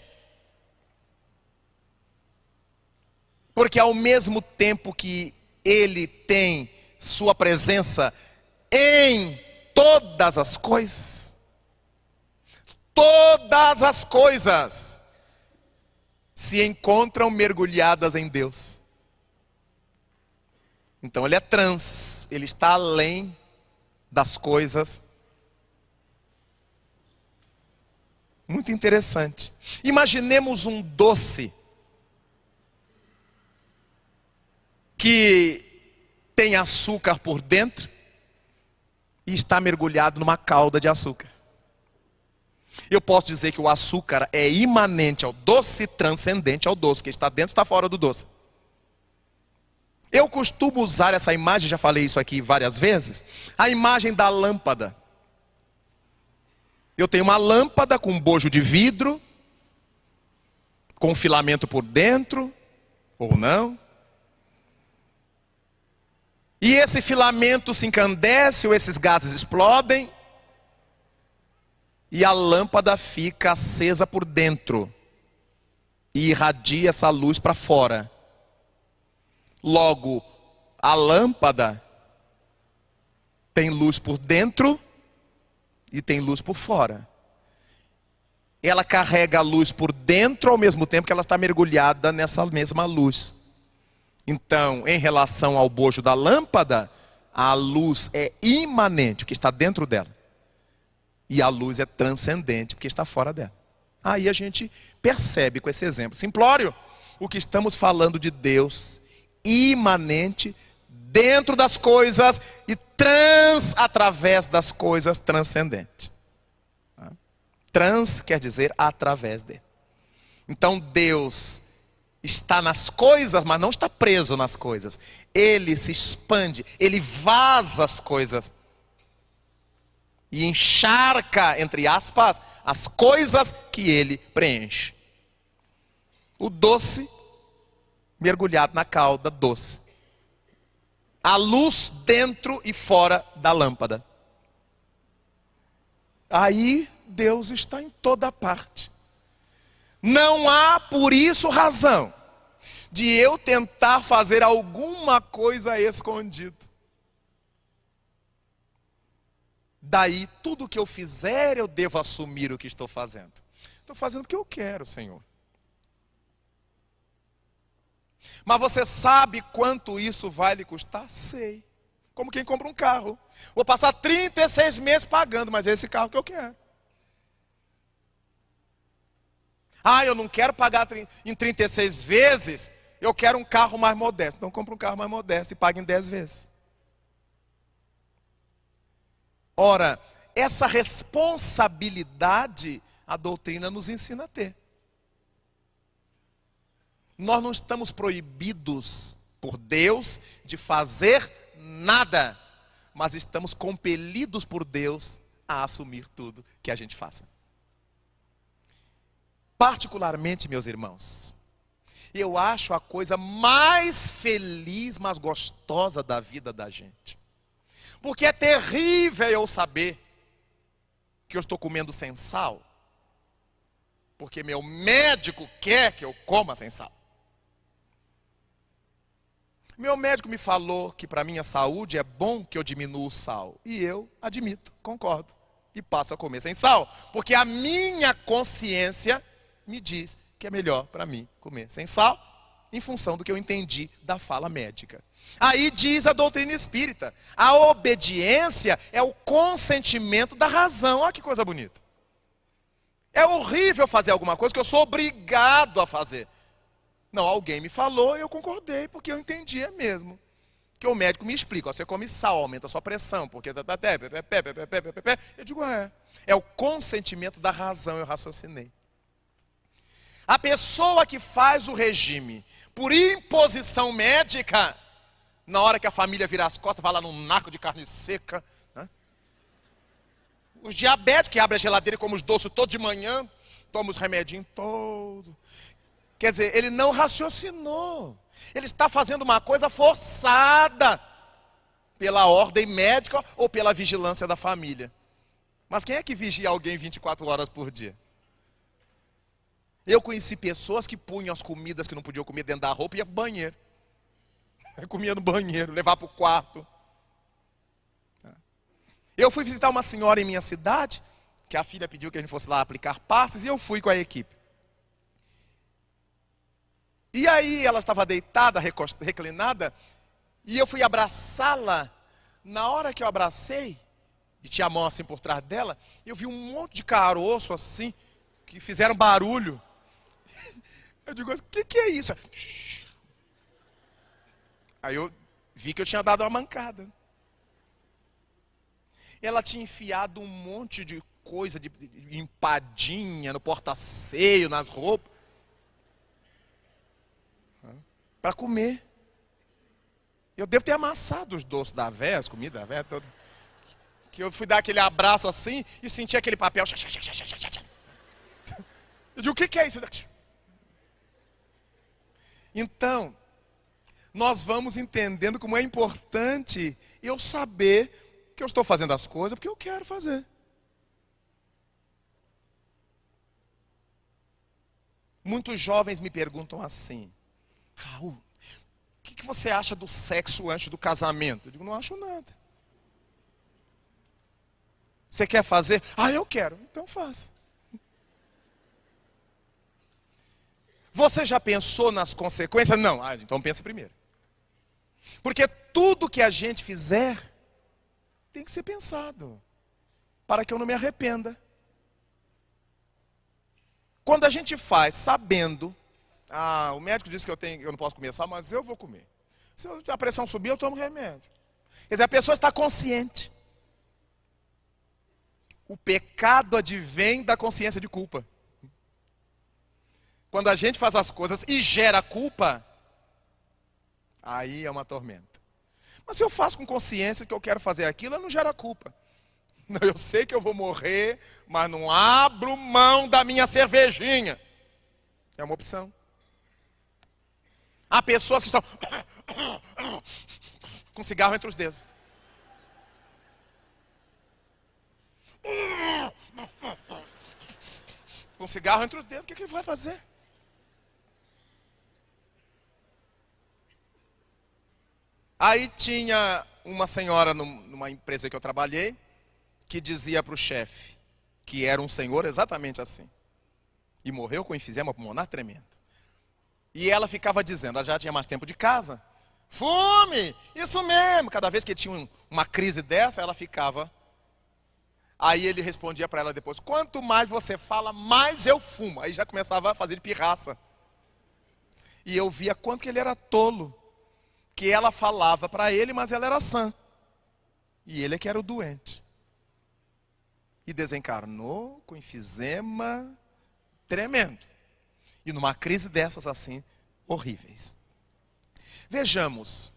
Speaker 1: Porque ao mesmo tempo que Ele tem sua presença em todas as coisas, todas as coisas se encontram mergulhadas em Deus. Então Ele é trans, Ele está além das coisas. Muito interessante. Imaginemos um doce que tem açúcar por dentro e está mergulhado numa calda de açúcar. Eu posso dizer que o açúcar é imanente ao doce, transcendente ao doce, que está dentro, está fora do doce. Eu costumo usar essa imagem, já falei isso aqui várias vezes, a imagem da lâmpada. Eu tenho uma lâmpada com um bojo de vidro, com um filamento por dentro, ou não. E esse filamento se encandece, ou esses gases explodem, e a lâmpada fica acesa por dentro, e irradia essa luz para fora. Logo, a lâmpada tem luz por dentro e tem luz por fora. Ela carrega a luz por dentro ao mesmo tempo que ela está mergulhada nessa mesma luz. Então, em relação ao bojo da lâmpada, a luz é imanente, porque está dentro dela. E a luz é transcendente, porque está fora dela. Aí a gente percebe com esse exemplo simplório o que estamos falando de Deus imanente dentro das coisas e através das coisas, transcendente. Trans quer dizer através de. Então Deus está nas coisas, mas não está preso nas coisas. Ele se expande, Ele vaza as coisas e encharca, entre aspas, as coisas que Ele preenche. O doce mergulhado na calda doce. A luz dentro e fora da lâmpada. Aí Deus está em toda parte. Não há por isso razão de eu tentar fazer alguma coisa escondido. Daí tudo que eu fizer eu devo assumir o que estou fazendo. Estou fazendo o que eu quero, Senhor. Mas você sabe quanto isso vai lhe custar? Sei. Como quem compra um carro. Vou passar 36 meses pagando, mas é esse carro que eu quero. Ah, eu não quero pagar em 36 vezes, eu quero um carro mais modesto. Então compra um carro mais modesto e paga em 10 vezes. Ora, essa responsabilidade a doutrina nos ensina a ter. Nós não estamos proibidos por Deus de fazer nada, mas estamos compelidos por Deus a assumir tudo que a gente faça. Particularmente, meus irmãos, eu acho a coisa mais feliz, mais gostosa da vida da gente. Porque é terrível eu saber que eu estou comendo sem sal, porque meu médico quer que eu coma sem sal. Meu médico me falou que para minha saúde é bom que eu diminua o sal. E eu admito, concordo. E passo a comer sem sal. Porque a minha consciência me diz que é melhor para mim comer sem sal, em função do que eu entendi da fala médica. Aí diz a doutrina espírita, a obediência é o consentimento da razão. Olha que coisa bonita. É horrível fazer alguma coisa que eu sou obrigado a fazer. Não, alguém me falou e eu concordei, porque eu entendi mesmo. Que o médico me explica, ó, você come sal, aumenta a sua pressão, porque... Eu digo, é o consentimento da razão, eu raciocinei. A pessoa que faz o regime por imposição médica, na hora que a família vira as costas, vai lá num naco de carne seca. Né? Os diabéticos que abrem a geladeira e comem os doces todo de manhã, tomam os remedinhos todos. Quer dizer, ele não raciocinou. Ele está fazendo uma coisa forçada pela ordem médica ou pela vigilância da família. Mas quem é que vigia alguém 24 horas por dia? Eu conheci pessoas que punham as comidas que não podiam comer dentro da roupa e ia para o banheiro. Comia no banheiro, levava para o quarto. Eu fui visitar uma senhora em minha cidade, que a filha pediu que a gente fosse lá aplicar passes, e eu fui com a equipe. E aí ela estava deitada, reclinada, e eu fui abraçá-la. Na hora que eu abracei, e tinha a mão assim por trás dela, eu vi um monte de caroço assim, que fizeram barulho. Eu digo, o que é isso? Aí eu vi que eu tinha dado uma mancada. Ela tinha enfiado um monte de coisa, de empadinha no porta-seio, nas roupas, para comer. Eu devo ter amassado os doces da véia, as comidas da véia toda. Que eu fui dar aquele abraço assim e senti aquele papel. Eu digo, o que é isso? Então, nós vamos entendendo como é importante eu saber que eu estou fazendo as coisas porque eu quero fazer. Muitos jovens me perguntam assim, Raul, o que você acha do sexo antes do casamento? Eu digo, não acho nada. Você quer fazer? Ah, eu quero. Então faça. Você já pensou nas consequências? Não. Ah, então pensa primeiro. Porque tudo que a gente fizer tem que ser pensado, para que eu não me arrependa. Quando a gente faz sabendo, o médico disse que eu não posso comer sal, mas eu vou comer. Se a pressão subir, eu tomo remédio. Quer dizer, a pessoa está consciente. O pecado advém da consciência de culpa. Quando a gente faz as coisas e gera culpa, aí é uma tormenta. Mas se eu faço com consciência que eu quero fazer aquilo, não gera culpa. Não, eu sei que eu vou morrer, mas não abro mão da minha cervejinha. É uma opção. Há pessoas que estão com cigarro entre os dedos. Com cigarro entre os dedos, o que ele vai fazer? Aí tinha uma senhora numa empresa que eu trabalhei, que dizia para o chefe, que era um senhor exatamente assim, e morreu com enfisema pulmonar tremendo. E ela ficava dizendo, ela já tinha mais tempo de casa, fume, isso mesmo. Cada vez que tinha uma crise dessa, ela ficava. Aí ele respondia para ela depois, quanto mais você fala, mais eu fumo. Aí já começava a fazer pirraça. E eu via quanto que ele era tolo. Que ela falava para ele, mas ela era sã. E ele é que era o doente. E desencarnou com enfisema tremendo. E numa crise dessas assim, horríveis. Vejamos,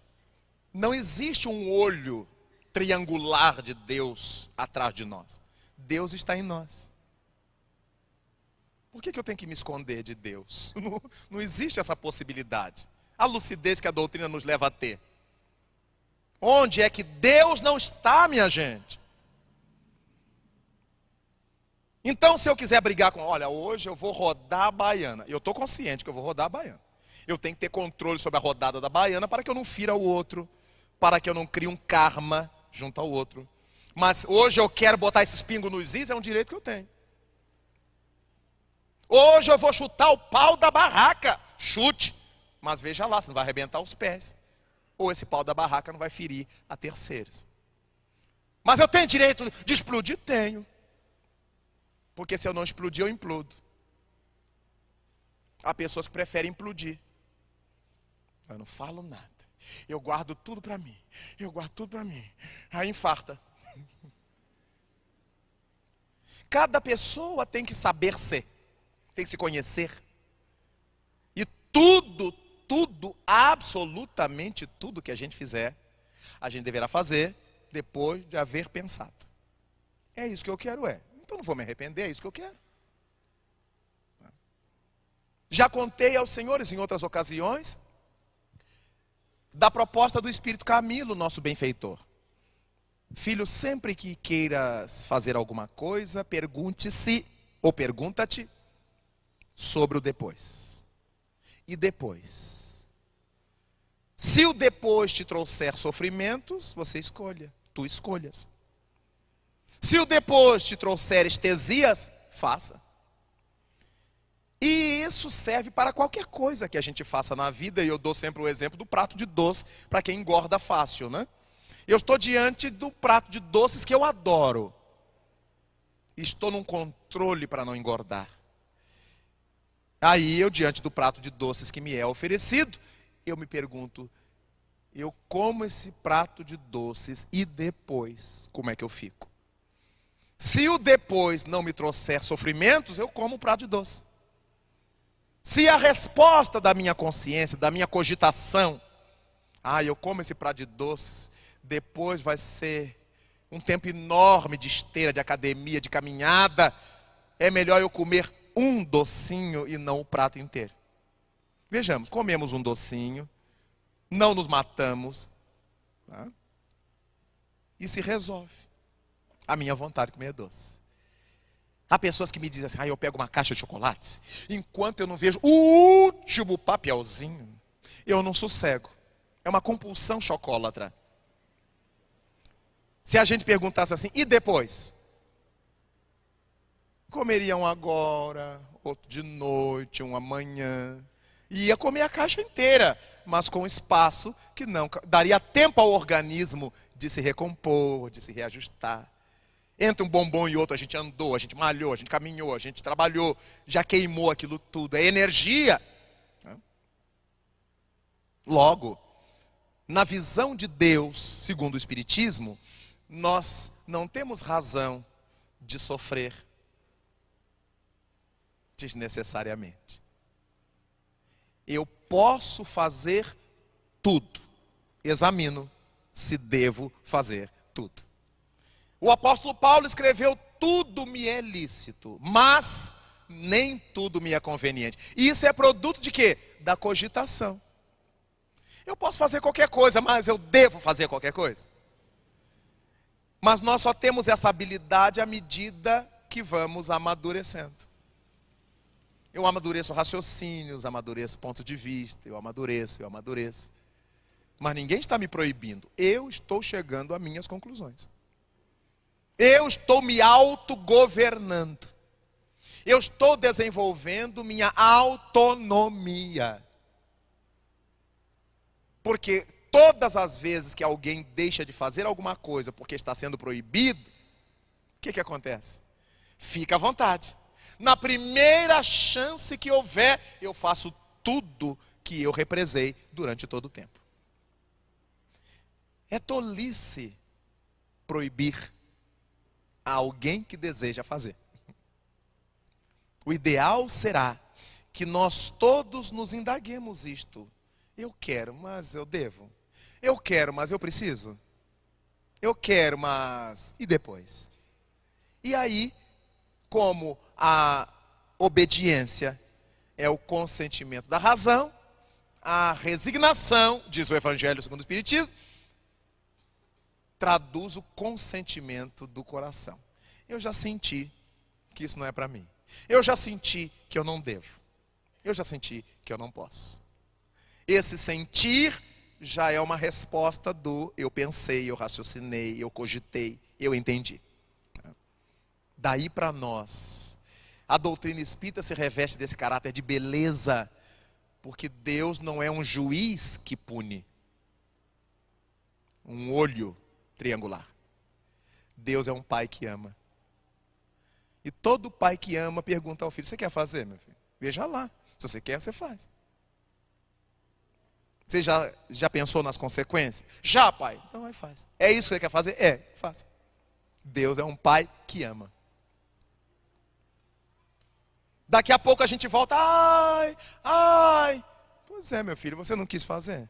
Speaker 1: não existe um olho triangular de Deus atrás de nós. Deus está em nós. Por que eu tenho que me esconder de Deus? Não existe essa possibilidade. A lucidez que a doutrina nos leva a ter. Onde é que Deus não está, minha gente? Então, se eu quiser brigar com, olha, hoje eu vou rodar a baiana. Eu estou consciente que eu vou rodar a baiana. Eu tenho que ter controle sobre a rodada da baiana para que eu não fira o outro, para que eu não crie um karma junto ao outro. Mas hoje eu quero botar esses pingos nos is, é um direito que eu tenho. Hoje eu vou chutar o pau da barraca. Chute. Mas veja lá, você não vai arrebentar os pés. Ou esse pau da barraca não vai ferir a terceiros. Mas eu tenho direito de explodir? Tenho. Porque se eu não explodir, eu implodo. Há pessoas que preferem implodir. Eu não falo nada. Eu guardo tudo para mim. Eu guardo tudo para mim. Aí infarta. Cada pessoa tem que saber ser. Tem que se conhecer. E tudo, absolutamente tudo que a gente fizer, a gente deverá fazer depois de haver pensado. É isso que eu quero, Então não vou me arrepender, é isso que eu quero. Já contei aos senhores em outras ocasiões da proposta do Espírito Camilo, nosso benfeitor. Filho, sempre que queiras fazer alguma coisa, pergunte-se ou pergunta-te sobre o depois. E depois? Se o depois te trouxer sofrimentos, você escolha, tu escolhas. Se o depois te trouxer estesias, faça. E isso serve para qualquer coisa que a gente faça na vida, e eu dou sempre o exemplo do prato de doce, para quem engorda fácil, né? Eu estou diante do prato de doces que eu adoro. E estou num controle para não engordar. Aí eu, diante do prato de doces que me é oferecido, eu me pergunto, eu como esse prato de doces e depois, como é que eu fico? Se o depois não me trouxer sofrimentos, eu como um prato de doce. Se a resposta da minha consciência, da minha cogitação, eu como esse prato de doce, depois vai ser um tempo enorme de esteira, de academia, de caminhada, é melhor eu comer um docinho e não o prato inteiro. Vejamos, comemos um docinho, não nos matamos, tá? E se resolve. A minha vontade de comer doce. Há pessoas que me dizem assim, eu pego uma caixa de chocolates, enquanto eu não vejo o último papelzinho, eu não sossego. É uma compulsão chocolatra. Se a gente perguntasse assim, e depois? Comeriam agora, outro de noite, um amanhã. E ia comer a caixa inteira, mas com espaço que não daria tempo ao organismo de se recompor, de se reajustar. Entre um bombom e outro, a gente andou, a gente malhou, a gente caminhou, a gente trabalhou, já queimou aquilo tudo. É energia. Logo, na visão de Deus, segundo o Espiritismo, nós não temos razão de sofrer desnecessariamente. Eu posso fazer tudo. Examino se devo fazer tudo. O apóstolo Paulo escreveu, tudo me é lícito, mas nem tudo me é conveniente. E isso é produto de quê? Da cogitação. Eu posso fazer qualquer coisa, mas eu devo fazer qualquer coisa. Mas nós só temos essa habilidade à medida que vamos amadurecendo. Eu amadureço raciocínios, amadureço pontos de vista, eu amadureço. Mas ninguém está me proibindo. Eu estou chegando a minhas conclusões. Eu estou me autogovernando. Eu estou desenvolvendo minha autonomia. Porque todas as vezes que alguém deixa de fazer alguma coisa porque está sendo proibido, o que acontece? Fica à vontade. Na primeira chance que houver, eu faço tudo que eu represei durante todo o tempo. É tolice proibir a alguém que deseja fazer. O ideal será que nós todos nos indaguemos isto. Eu quero, mas eu devo. Eu quero, mas eu preciso. Eu quero, mas... E depois? E aí, como a obediência é o consentimento da razão, a resignação, diz o Evangelho segundo o Espiritismo, traduz o consentimento do coração. Eu já senti que isso não é para mim. Eu já senti que eu não devo. Eu já senti que eu não posso. Esse sentir já é uma resposta do eu pensei, eu raciocinei, eu cogitei, eu entendi. Daí para nós, a doutrina espírita se reveste desse caráter de beleza, porque Deus não é um juiz que pune, um olho triangular. Deus é um pai que ama. E todo pai que ama pergunta ao filho: você quer fazer, meu filho? Veja lá. Se você quer, você faz. Você já pensou nas consequências? Já, pai. Então vai, faz. É isso que você quer fazer? É, faça. Deus é um pai que ama. Daqui a pouco a gente volta: ai. Pois é, meu filho, você não quis fazer.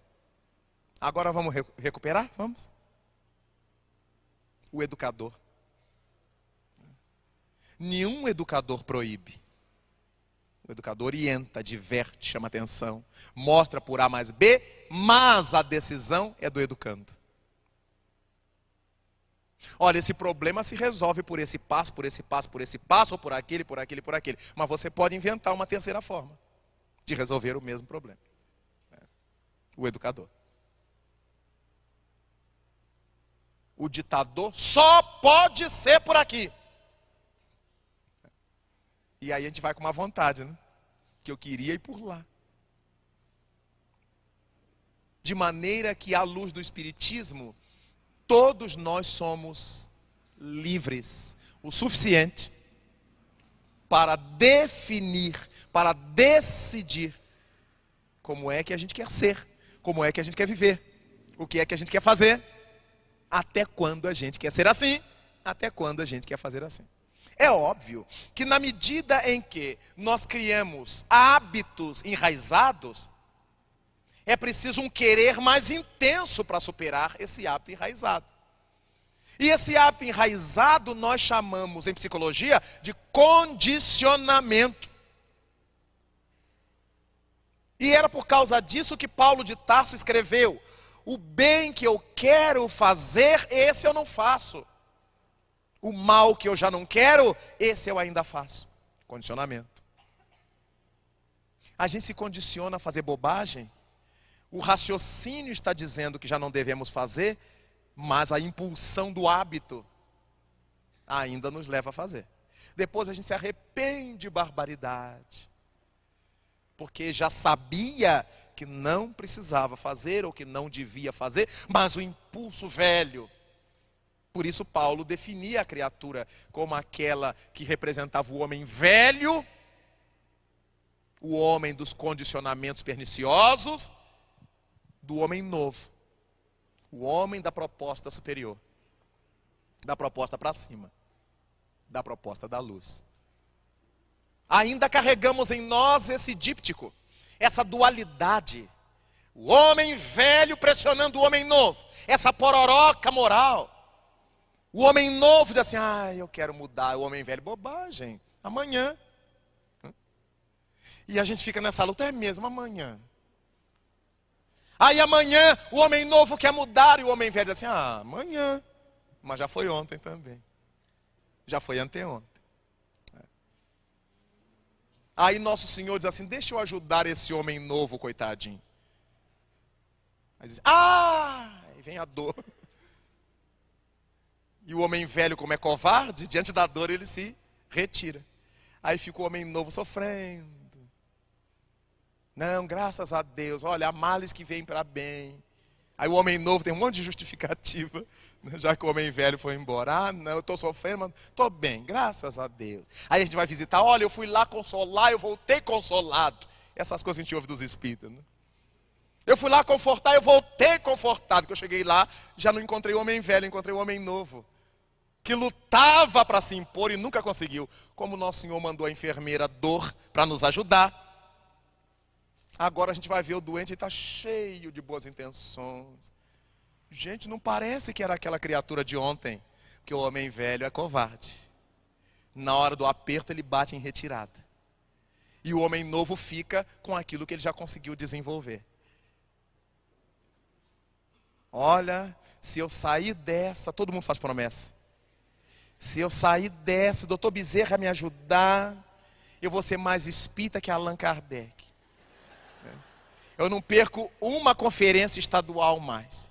Speaker 1: Agora vamos recuperar? Vamos. O educador. Nenhum educador proíbe. O educador orienta, diverte, chama atenção, mostra por A mais B, mas a decisão é do educando. Olha, esse problema se resolve por esse passo, por esse passo, por esse passo, ou por aquele, por aquele, por aquele. Mas você pode inventar uma terceira forma de resolver o mesmo problema. O educador. O ditador só pode ser por aqui. E aí a gente vai com uma vontade, né? Que eu queria ir por lá. De maneira que, à luz do Espiritismo, todos nós somos livres o suficiente para definir, para decidir como é que a gente quer ser, como é que a gente quer viver, o que é que a gente quer fazer, até quando a gente quer ser assim, até quando a gente quer fazer assim. É óbvio que na medida em que nós criamos hábitos enraizados, é preciso um querer mais intenso para superar esse hábito enraizado. E esse hábito enraizado nós chamamos em psicologia de condicionamento. E era por causa disso que Paulo de Tarso escreveu: o bem que eu quero fazer, esse eu não faço. O mal que eu já não quero, esse eu ainda faço. Condicionamento. A gente se condiciona a fazer bobagem. O raciocínio está dizendo que já não devemos fazer, mas a impulsão do hábito ainda nos leva a fazer. Depois a gente se arrepende de barbaridade, porque já sabia que não precisava fazer ou que não devia fazer, mas o impulso velho. Por isso Paulo definia a criatura como aquela que representava o homem velho, o homem dos condicionamentos perniciosos, do homem novo, o homem da proposta superior, da proposta para cima, da proposta da luz. Ainda carregamos em nós esse díptico, essa dualidade, o homem velho pressionando o homem novo, essa pororoca moral. O homem novo diz assim: eu quero mudar. O homem velho, bobagem, amanhã. E a gente fica nessa luta: é mesmo, amanhã. Aí amanhã o homem novo quer mudar e o homem velho diz assim: amanhã. Mas já foi ontem também. Já foi anteontem. Aí nosso Senhor diz assim: deixa eu ajudar esse homem novo, coitadinho. Aí diz: aí vem a dor. E o homem velho, como é covarde, diante da dor ele se retira. Aí fica o homem novo sofrendo. Não, graças a Deus, olha, há males que vêm para bem. Aí o homem novo tem um monte de justificativa, né, já que o homem velho foi embora. Ah, não, eu estou sofrendo, mas estou bem, graças a Deus. Aí a gente vai visitar, olha, eu fui lá consolar, eu voltei consolado. Essas coisas que a gente ouve dos espíritos, né? Eu fui lá confortar, eu voltei confortado. Que eu cheguei lá, já não encontrei o homem velho, encontrei o homem novo, que lutava para se impor e nunca conseguiu. Como Nosso Senhor mandou a enfermeira dor para nos ajudar, agora a gente vai ver o doente e está cheio de boas intenções. Gente, não parece que era aquela criatura de ontem, porque o homem velho é covarde. Na hora do aperto ele bate em retirada. E o homem novo fica com aquilo que ele já conseguiu desenvolver. Olha, se eu sair dessa, todo mundo faz promessa. Se eu sair dessa, o doutor Bezerra me ajudar, eu vou ser mais espírita que Allan Kardec. Eu não perco uma conferência estadual mais.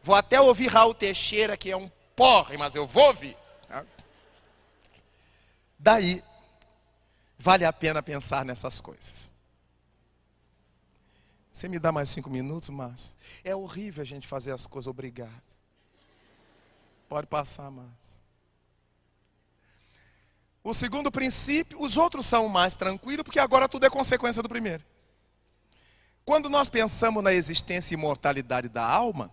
Speaker 1: Vou até ouvir Raul Teixeira, que é um porre, mas eu vou ouvir. Daí, vale a pena pensar nessas coisas. Você me dá mais 5 minutos, Márcio? É horrível a gente fazer as coisas, obrigado. Pode passar, Márcio. O segundo princípio, os outros são mais tranquilos, porque agora tudo é consequência do primeiro. Quando nós pensamos na existência e imortalidade da alma,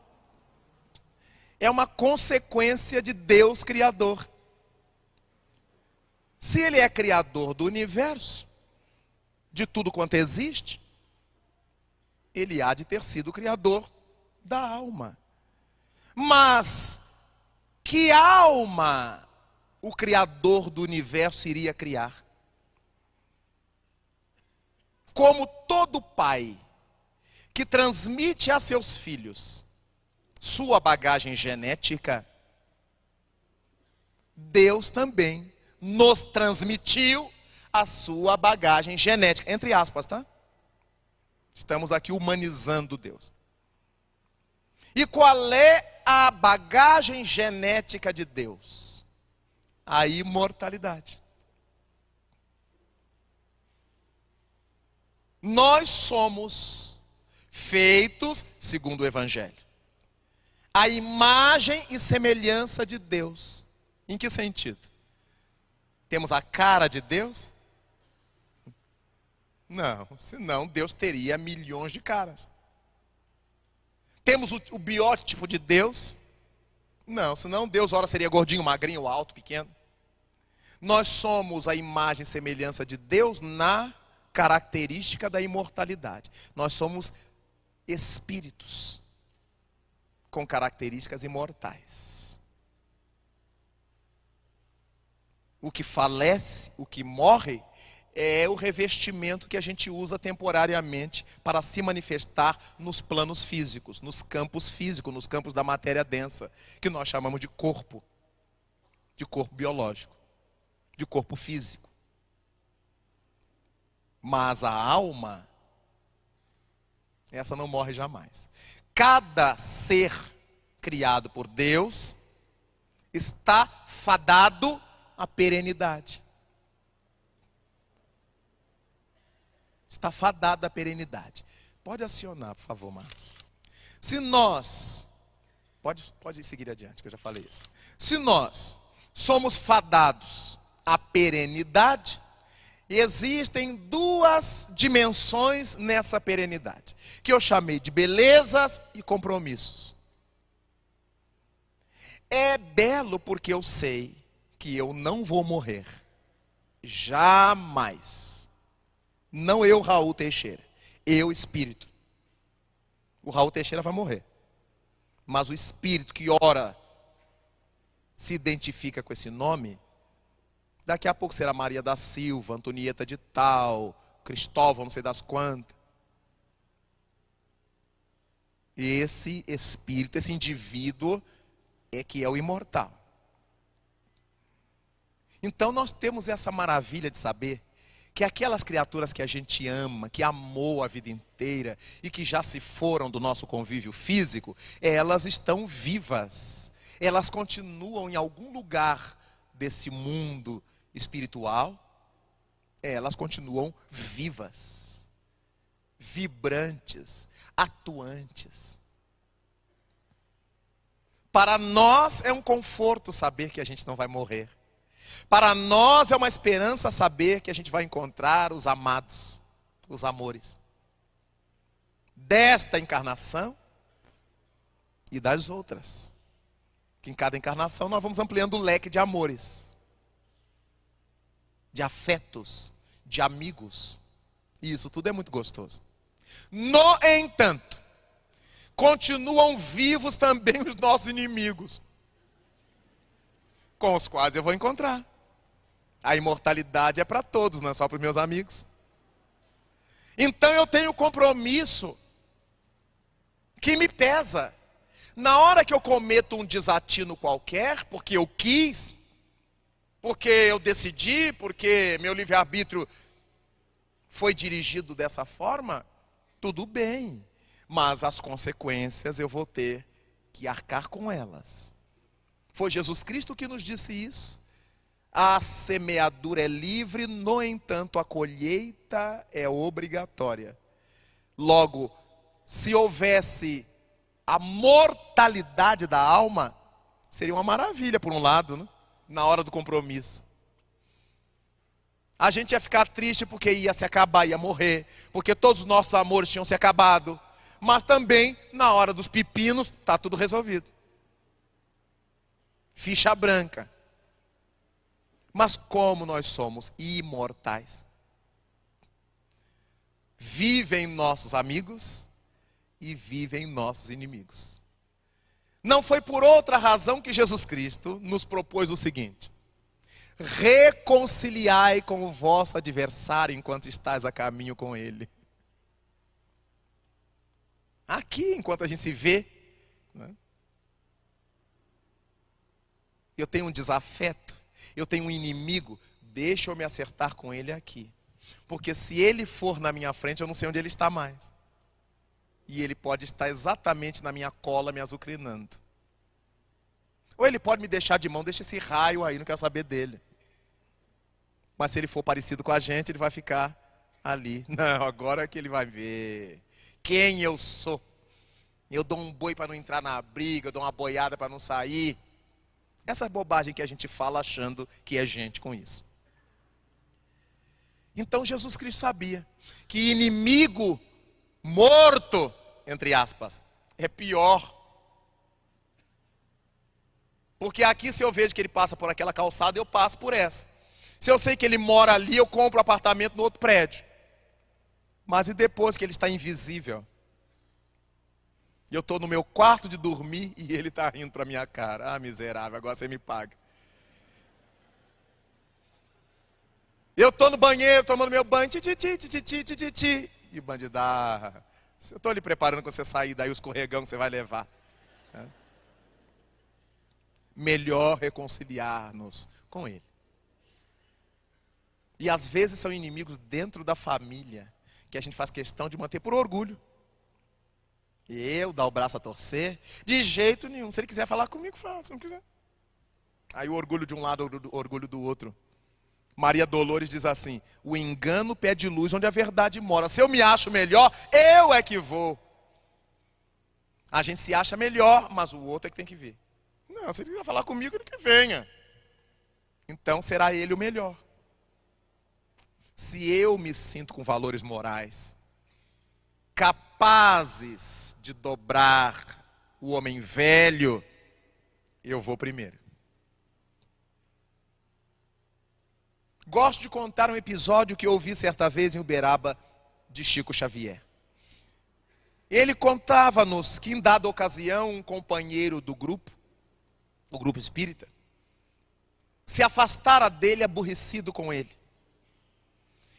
Speaker 1: é uma consequência de Deus Criador. Se Ele é Criador do universo, de tudo quanto existe, Ele há de ter sido o Criador da alma. Mas, que alma o Criador do universo iria criar? Como todo pai que transmite a seus filhos sua bagagem genética, Deus também nos transmitiu a sua bagagem genética, entre aspas, tá? Estamos aqui humanizando Deus. E qual é a bagagem genética de Deus? A imortalidade. Nós somos feitos, segundo o Evangelho, a imagem e semelhança de Deus. Em que sentido? Temos a cara de Deus? Não, senão Deus teria milhões de caras. Temos o biótipo de Deus? Não, senão Deus ora seria gordinho, magrinho, alto, pequeno. Nós somos a imagem e semelhança de Deus na característica da imortalidade. Nós somos espíritos com características imortais. O que falece, o que morre, é o revestimento que a gente usa temporariamente para se manifestar nos planos físicos, nos campos físicos, nos campos da matéria densa, que nós chamamos de corpo biológico, de corpo físico. Mas a alma, essa não morre jamais. Cada ser criado por Deus está fadado à perenidade. Está fadado à perenidade. Pode acionar, por favor, Márcio. Se nós, pode seguir adiante, que eu já falei isso. Se nós somos fadados à perenidade, existem duas dimensões nessa perenidade, que eu chamei de belezas e compromissos. É belo porque eu sei que eu não vou morrer. Jamais. Não eu, Raul Teixeira. Eu, espírito. O Raul Teixeira vai morrer. Mas o espírito que ora se identifica com esse nome, daqui a pouco será Maria da Silva, Antonieta de tal, Cristóvão, não sei das quantas. Esse espírito, esse indivíduo é que é o imortal. Então nós temos essa maravilha de saber que aquelas criaturas que a gente ama, que amou a vida inteira e que já se foram do nosso convívio físico, elas estão vivas. Elas continuam em algum lugar desse mundo espiritual, elas continuam vivas. vibrantes, atuantes. Para nós é um conforto saber que a gente não vai morrer. Para nós é uma esperança saber que a gente vai encontrar os amados, os amores. Desta encarnação e das outras. Que em cada encarnação nós vamos ampliando o leque de amores, de afetos, de amigos. E isso tudo é muito gostoso. No entanto, continuam vivos também os nossos inimigos, com os quais eu vou encontrar. A imortalidade é para todos, não é só para os meus amigos. Então eu tenho compromisso que me pesa. Na hora que eu cometo um desatino qualquer, porque eu quis, porque eu decidi, porque meu livre-arbítrio foi dirigido dessa forma, tudo bem. Mas as consequências eu vou ter que arcar com elas. Foi Jesus Cristo que nos disse isso. A semeadura é livre, no entanto a colheita é obrigatória. Logo, se houvesse a mortalidade da alma, seria uma maravilha por um lado, né? Na hora do compromisso. A gente ia ficar triste porque ia se acabar, ia morrer, porque todos os nossos amores tinham se acabado. Mas também, na hora dos pepinos, está tudo resolvido. Ficha branca. Mas como nós somos imortais, vivem nossos amigos e vivem nossos inimigos. Não foi por outra razão que Jesus Cristo nos propôs o seguinte: reconciliai com o vosso adversário enquanto estáis a caminho com ele. Aqui, enquanto a gente se vê, né? Eu tenho um desafeto, eu tenho um inimigo, deixa eu me acertar com ele aqui. Porque se ele for na minha frente, eu não sei onde ele está mais. E ele pode estar exatamente na minha cola me azucrinando. Ou ele pode me deixar de mão, deixa esse raio aí, não quero saber dele. Mas se ele for parecido com a gente, ele vai ficar ali. Não, agora é que ele vai ver quem eu sou. Eu dou um boi para não entrar na briga, eu dou uma boiada para não sair. Essa bobagem que a gente fala achando que é gente com isso. Então Jesus Cristo sabia que inimigo morto, entre aspas, é pior. Porque aqui, se eu vejo que ele passa por aquela calçada, eu passo por essa. Se eu sei que ele mora ali, eu compro um apartamento no outro prédio. Mas e depois que ele está invisível? E eu estou no meu quarto de dormir e ele está rindo para a minha cara. Ah, miserável, agora você me paga. Eu estou no banheiro, tomando meu banho, e o bandido, eu estou lhe preparando quando você sair daí o escorregão que você vai levar. É. Melhor reconciliar-nos com ele. E às vezes são inimigos dentro da família, que a gente faz questão de manter por orgulho. Eu dar o braço a torcer? De jeito nenhum. Se ele quiser falar comigo, fala. Se não quiser. Aí o orgulho de um lado, o orgulho do outro. Maria Dolores diz assim: o engano pede luz onde a verdade mora. Se eu me acho melhor, eu é que vou. A gente se acha melhor, mas o outro é que tem que vir. Não, se ele quiser falar comigo, ele que venha. Então será ele o melhor. Se eu me sinto com valores morais capazes de dobrar o homem velho, eu vou primeiro. Gosto de contar um episódio que eu ouvi certa vez em Uberaba de Chico Xavier. Ele contava-nos que em dada ocasião um companheiro do grupo, o grupo espírita, se afastara dele aborrecido com ele.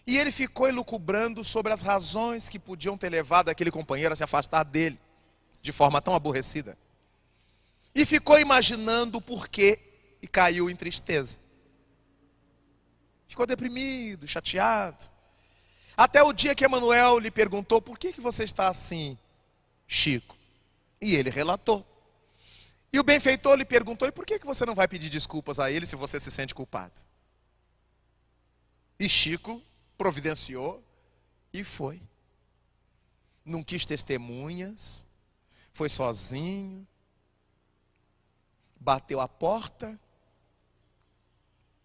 Speaker 1: E ele ficou elucubrando sobre as razões que podiam ter levado aquele companheiro a se afastar dele, de forma tão aborrecida. E ficou imaginando o porquê e caiu em tristeza. Ficou deprimido, chateado. Até o dia que Emanuel lhe perguntou: por que você está assim, Chico? E ele relatou. E o benfeitor lhe perguntou: e por que você não vai pedir desculpas a ele se você se sente culpado? E Chico providenciou e foi. não quis testemunhas, foi sozinho, bateu a porta,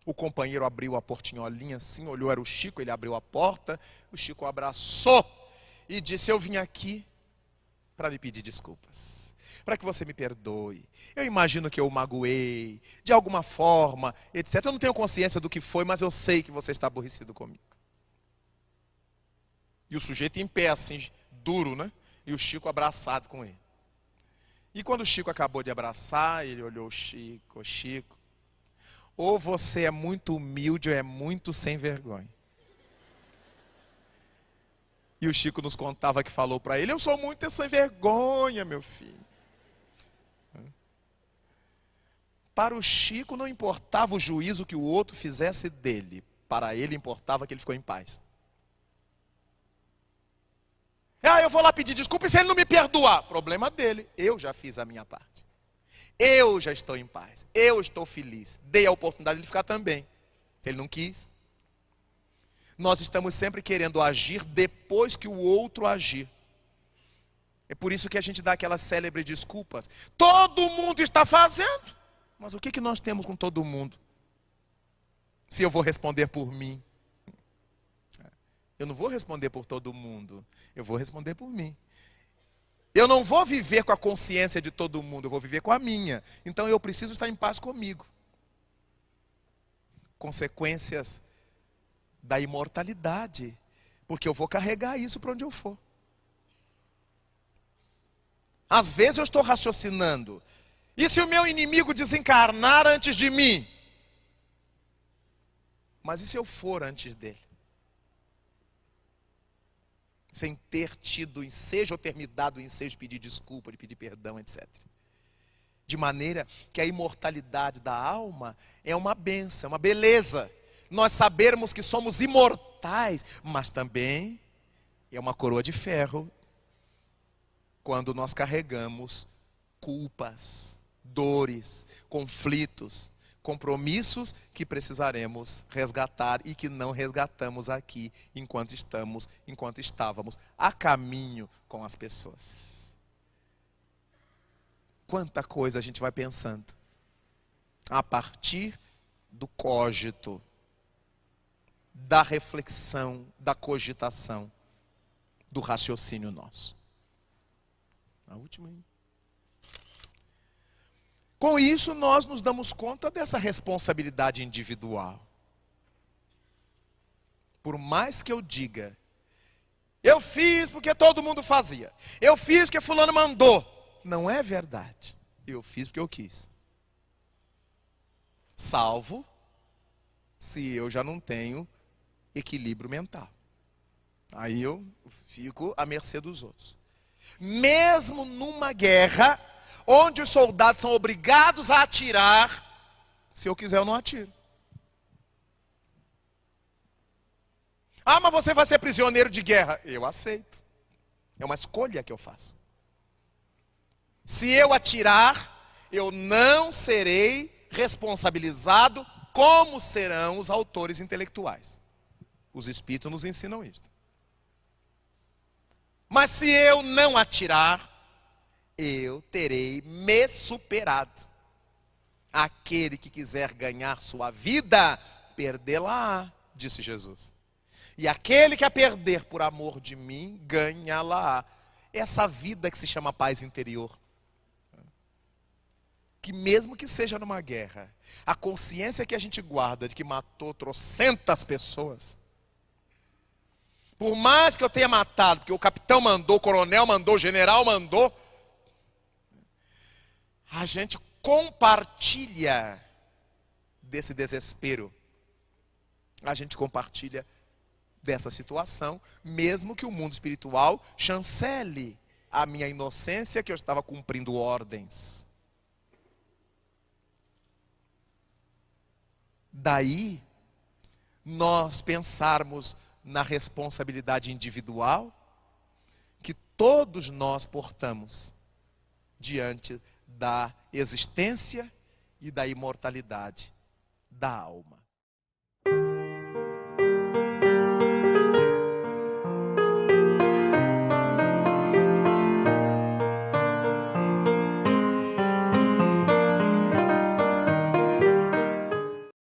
Speaker 1: o companheiro abriu a portinholinha assim, olhou, era o Chico, ele abriu a porta, o Chico abraçou e disse: eu vim aqui para lhe pedir desculpas, para que você me perdoe. Eu imagino que eu o magoei, de alguma forma, etc. Eu não tenho consciência do que foi, mas eu sei que você está aborrecido comigo. E o sujeito em pé assim, duro, né? E o Chico abraçado com ele. E quando o Chico acabou de abraçar, ele olhou o Chico: Chico, ou você é muito humilde ou é muito sem vergonha. E o Chico nos contava que falou para ele: eu sou muito sem vergonha, meu filho. Para o Chico não importava o juízo que o outro fizesse dele. Para ele importava que ele ficou em paz. Eu vou lá pedir desculpa e se ele não me perdoar, problema dele. Eu já fiz a minha parte. Eu já estou em paz. Eu estou feliz. Dei a oportunidade de ele ficar também. Se ele não quis. Nós estamos sempre querendo agir depois que o outro agir. É por isso que a gente dá aquelas célebres desculpas. Todo mundo está fazendo. Mas o que nós temos com todo mundo? Se eu vou responder por mim. Eu não vou responder por todo mundo. Eu vou responder por mim. Eu não vou viver com a consciência de todo mundo. Eu vou viver com a minha. Então eu preciso estar em paz comigo. Consequências da imortalidade. Porque eu vou carregar isso para onde eu for. Às vezes eu estou raciocinando: e se o meu inimigo desencarnar antes de mim? Mas e se eu for antes dele? Sem ter tido ensejo ou ter me dado ensejo de pedir desculpa, de pedir perdão, etc. De maneira que a imortalidade da alma é uma bênção, uma beleza. Nós sabermos que somos imortais, mas também é uma coroa de ferro quando nós carregamos culpas, dores, conflitos, compromissos que precisaremos resgatar e que não resgatamos aqui enquanto estávamos a caminho com as pessoas. Quanta coisa a gente vai pensando a partir do cogito, da reflexão, da cogitação, do raciocínio nosso. A última aí. Com isso, nós nos damos conta dessa responsabilidade individual. Por mais que eu diga: eu fiz porque todo mundo fazia, eu fiz porque fulano mandou. Não é verdade. Eu fiz porque eu quis. Salvo se eu já não tenho equilíbrio mental. Aí eu fico à mercê dos outros. Mesmo numa guerra onde os soldados são obrigados a atirar, se eu quiser eu não atiro. Mas você vai ser prisioneiro de guerra. Eu aceito. É uma escolha que eu faço. Se eu atirar, eu não serei responsabilizado como serão os autores intelectuais. Os espíritos nos ensinam isto. Mas se eu não atirar, eu terei me superado. Aquele que quiser ganhar sua vida, perdê-la-á, disse Jesus. E aquele que a perder por amor de mim, ganha-la-á. Essa vida que se chama paz interior. Que mesmo que seja numa guerra, a consciência que a gente guarda de que matou trocentas pessoas, por mais que eu tenha matado, porque o capitão mandou, o coronel mandou, o general mandou, a gente compartilha desse desespero. A gente compartilha dessa situação, mesmo que o mundo espiritual chancele a minha inocência, que eu estava cumprindo ordens. Daí, nós pensarmos na responsabilidade individual que todos nós portamos diante da existência e da imortalidade da alma.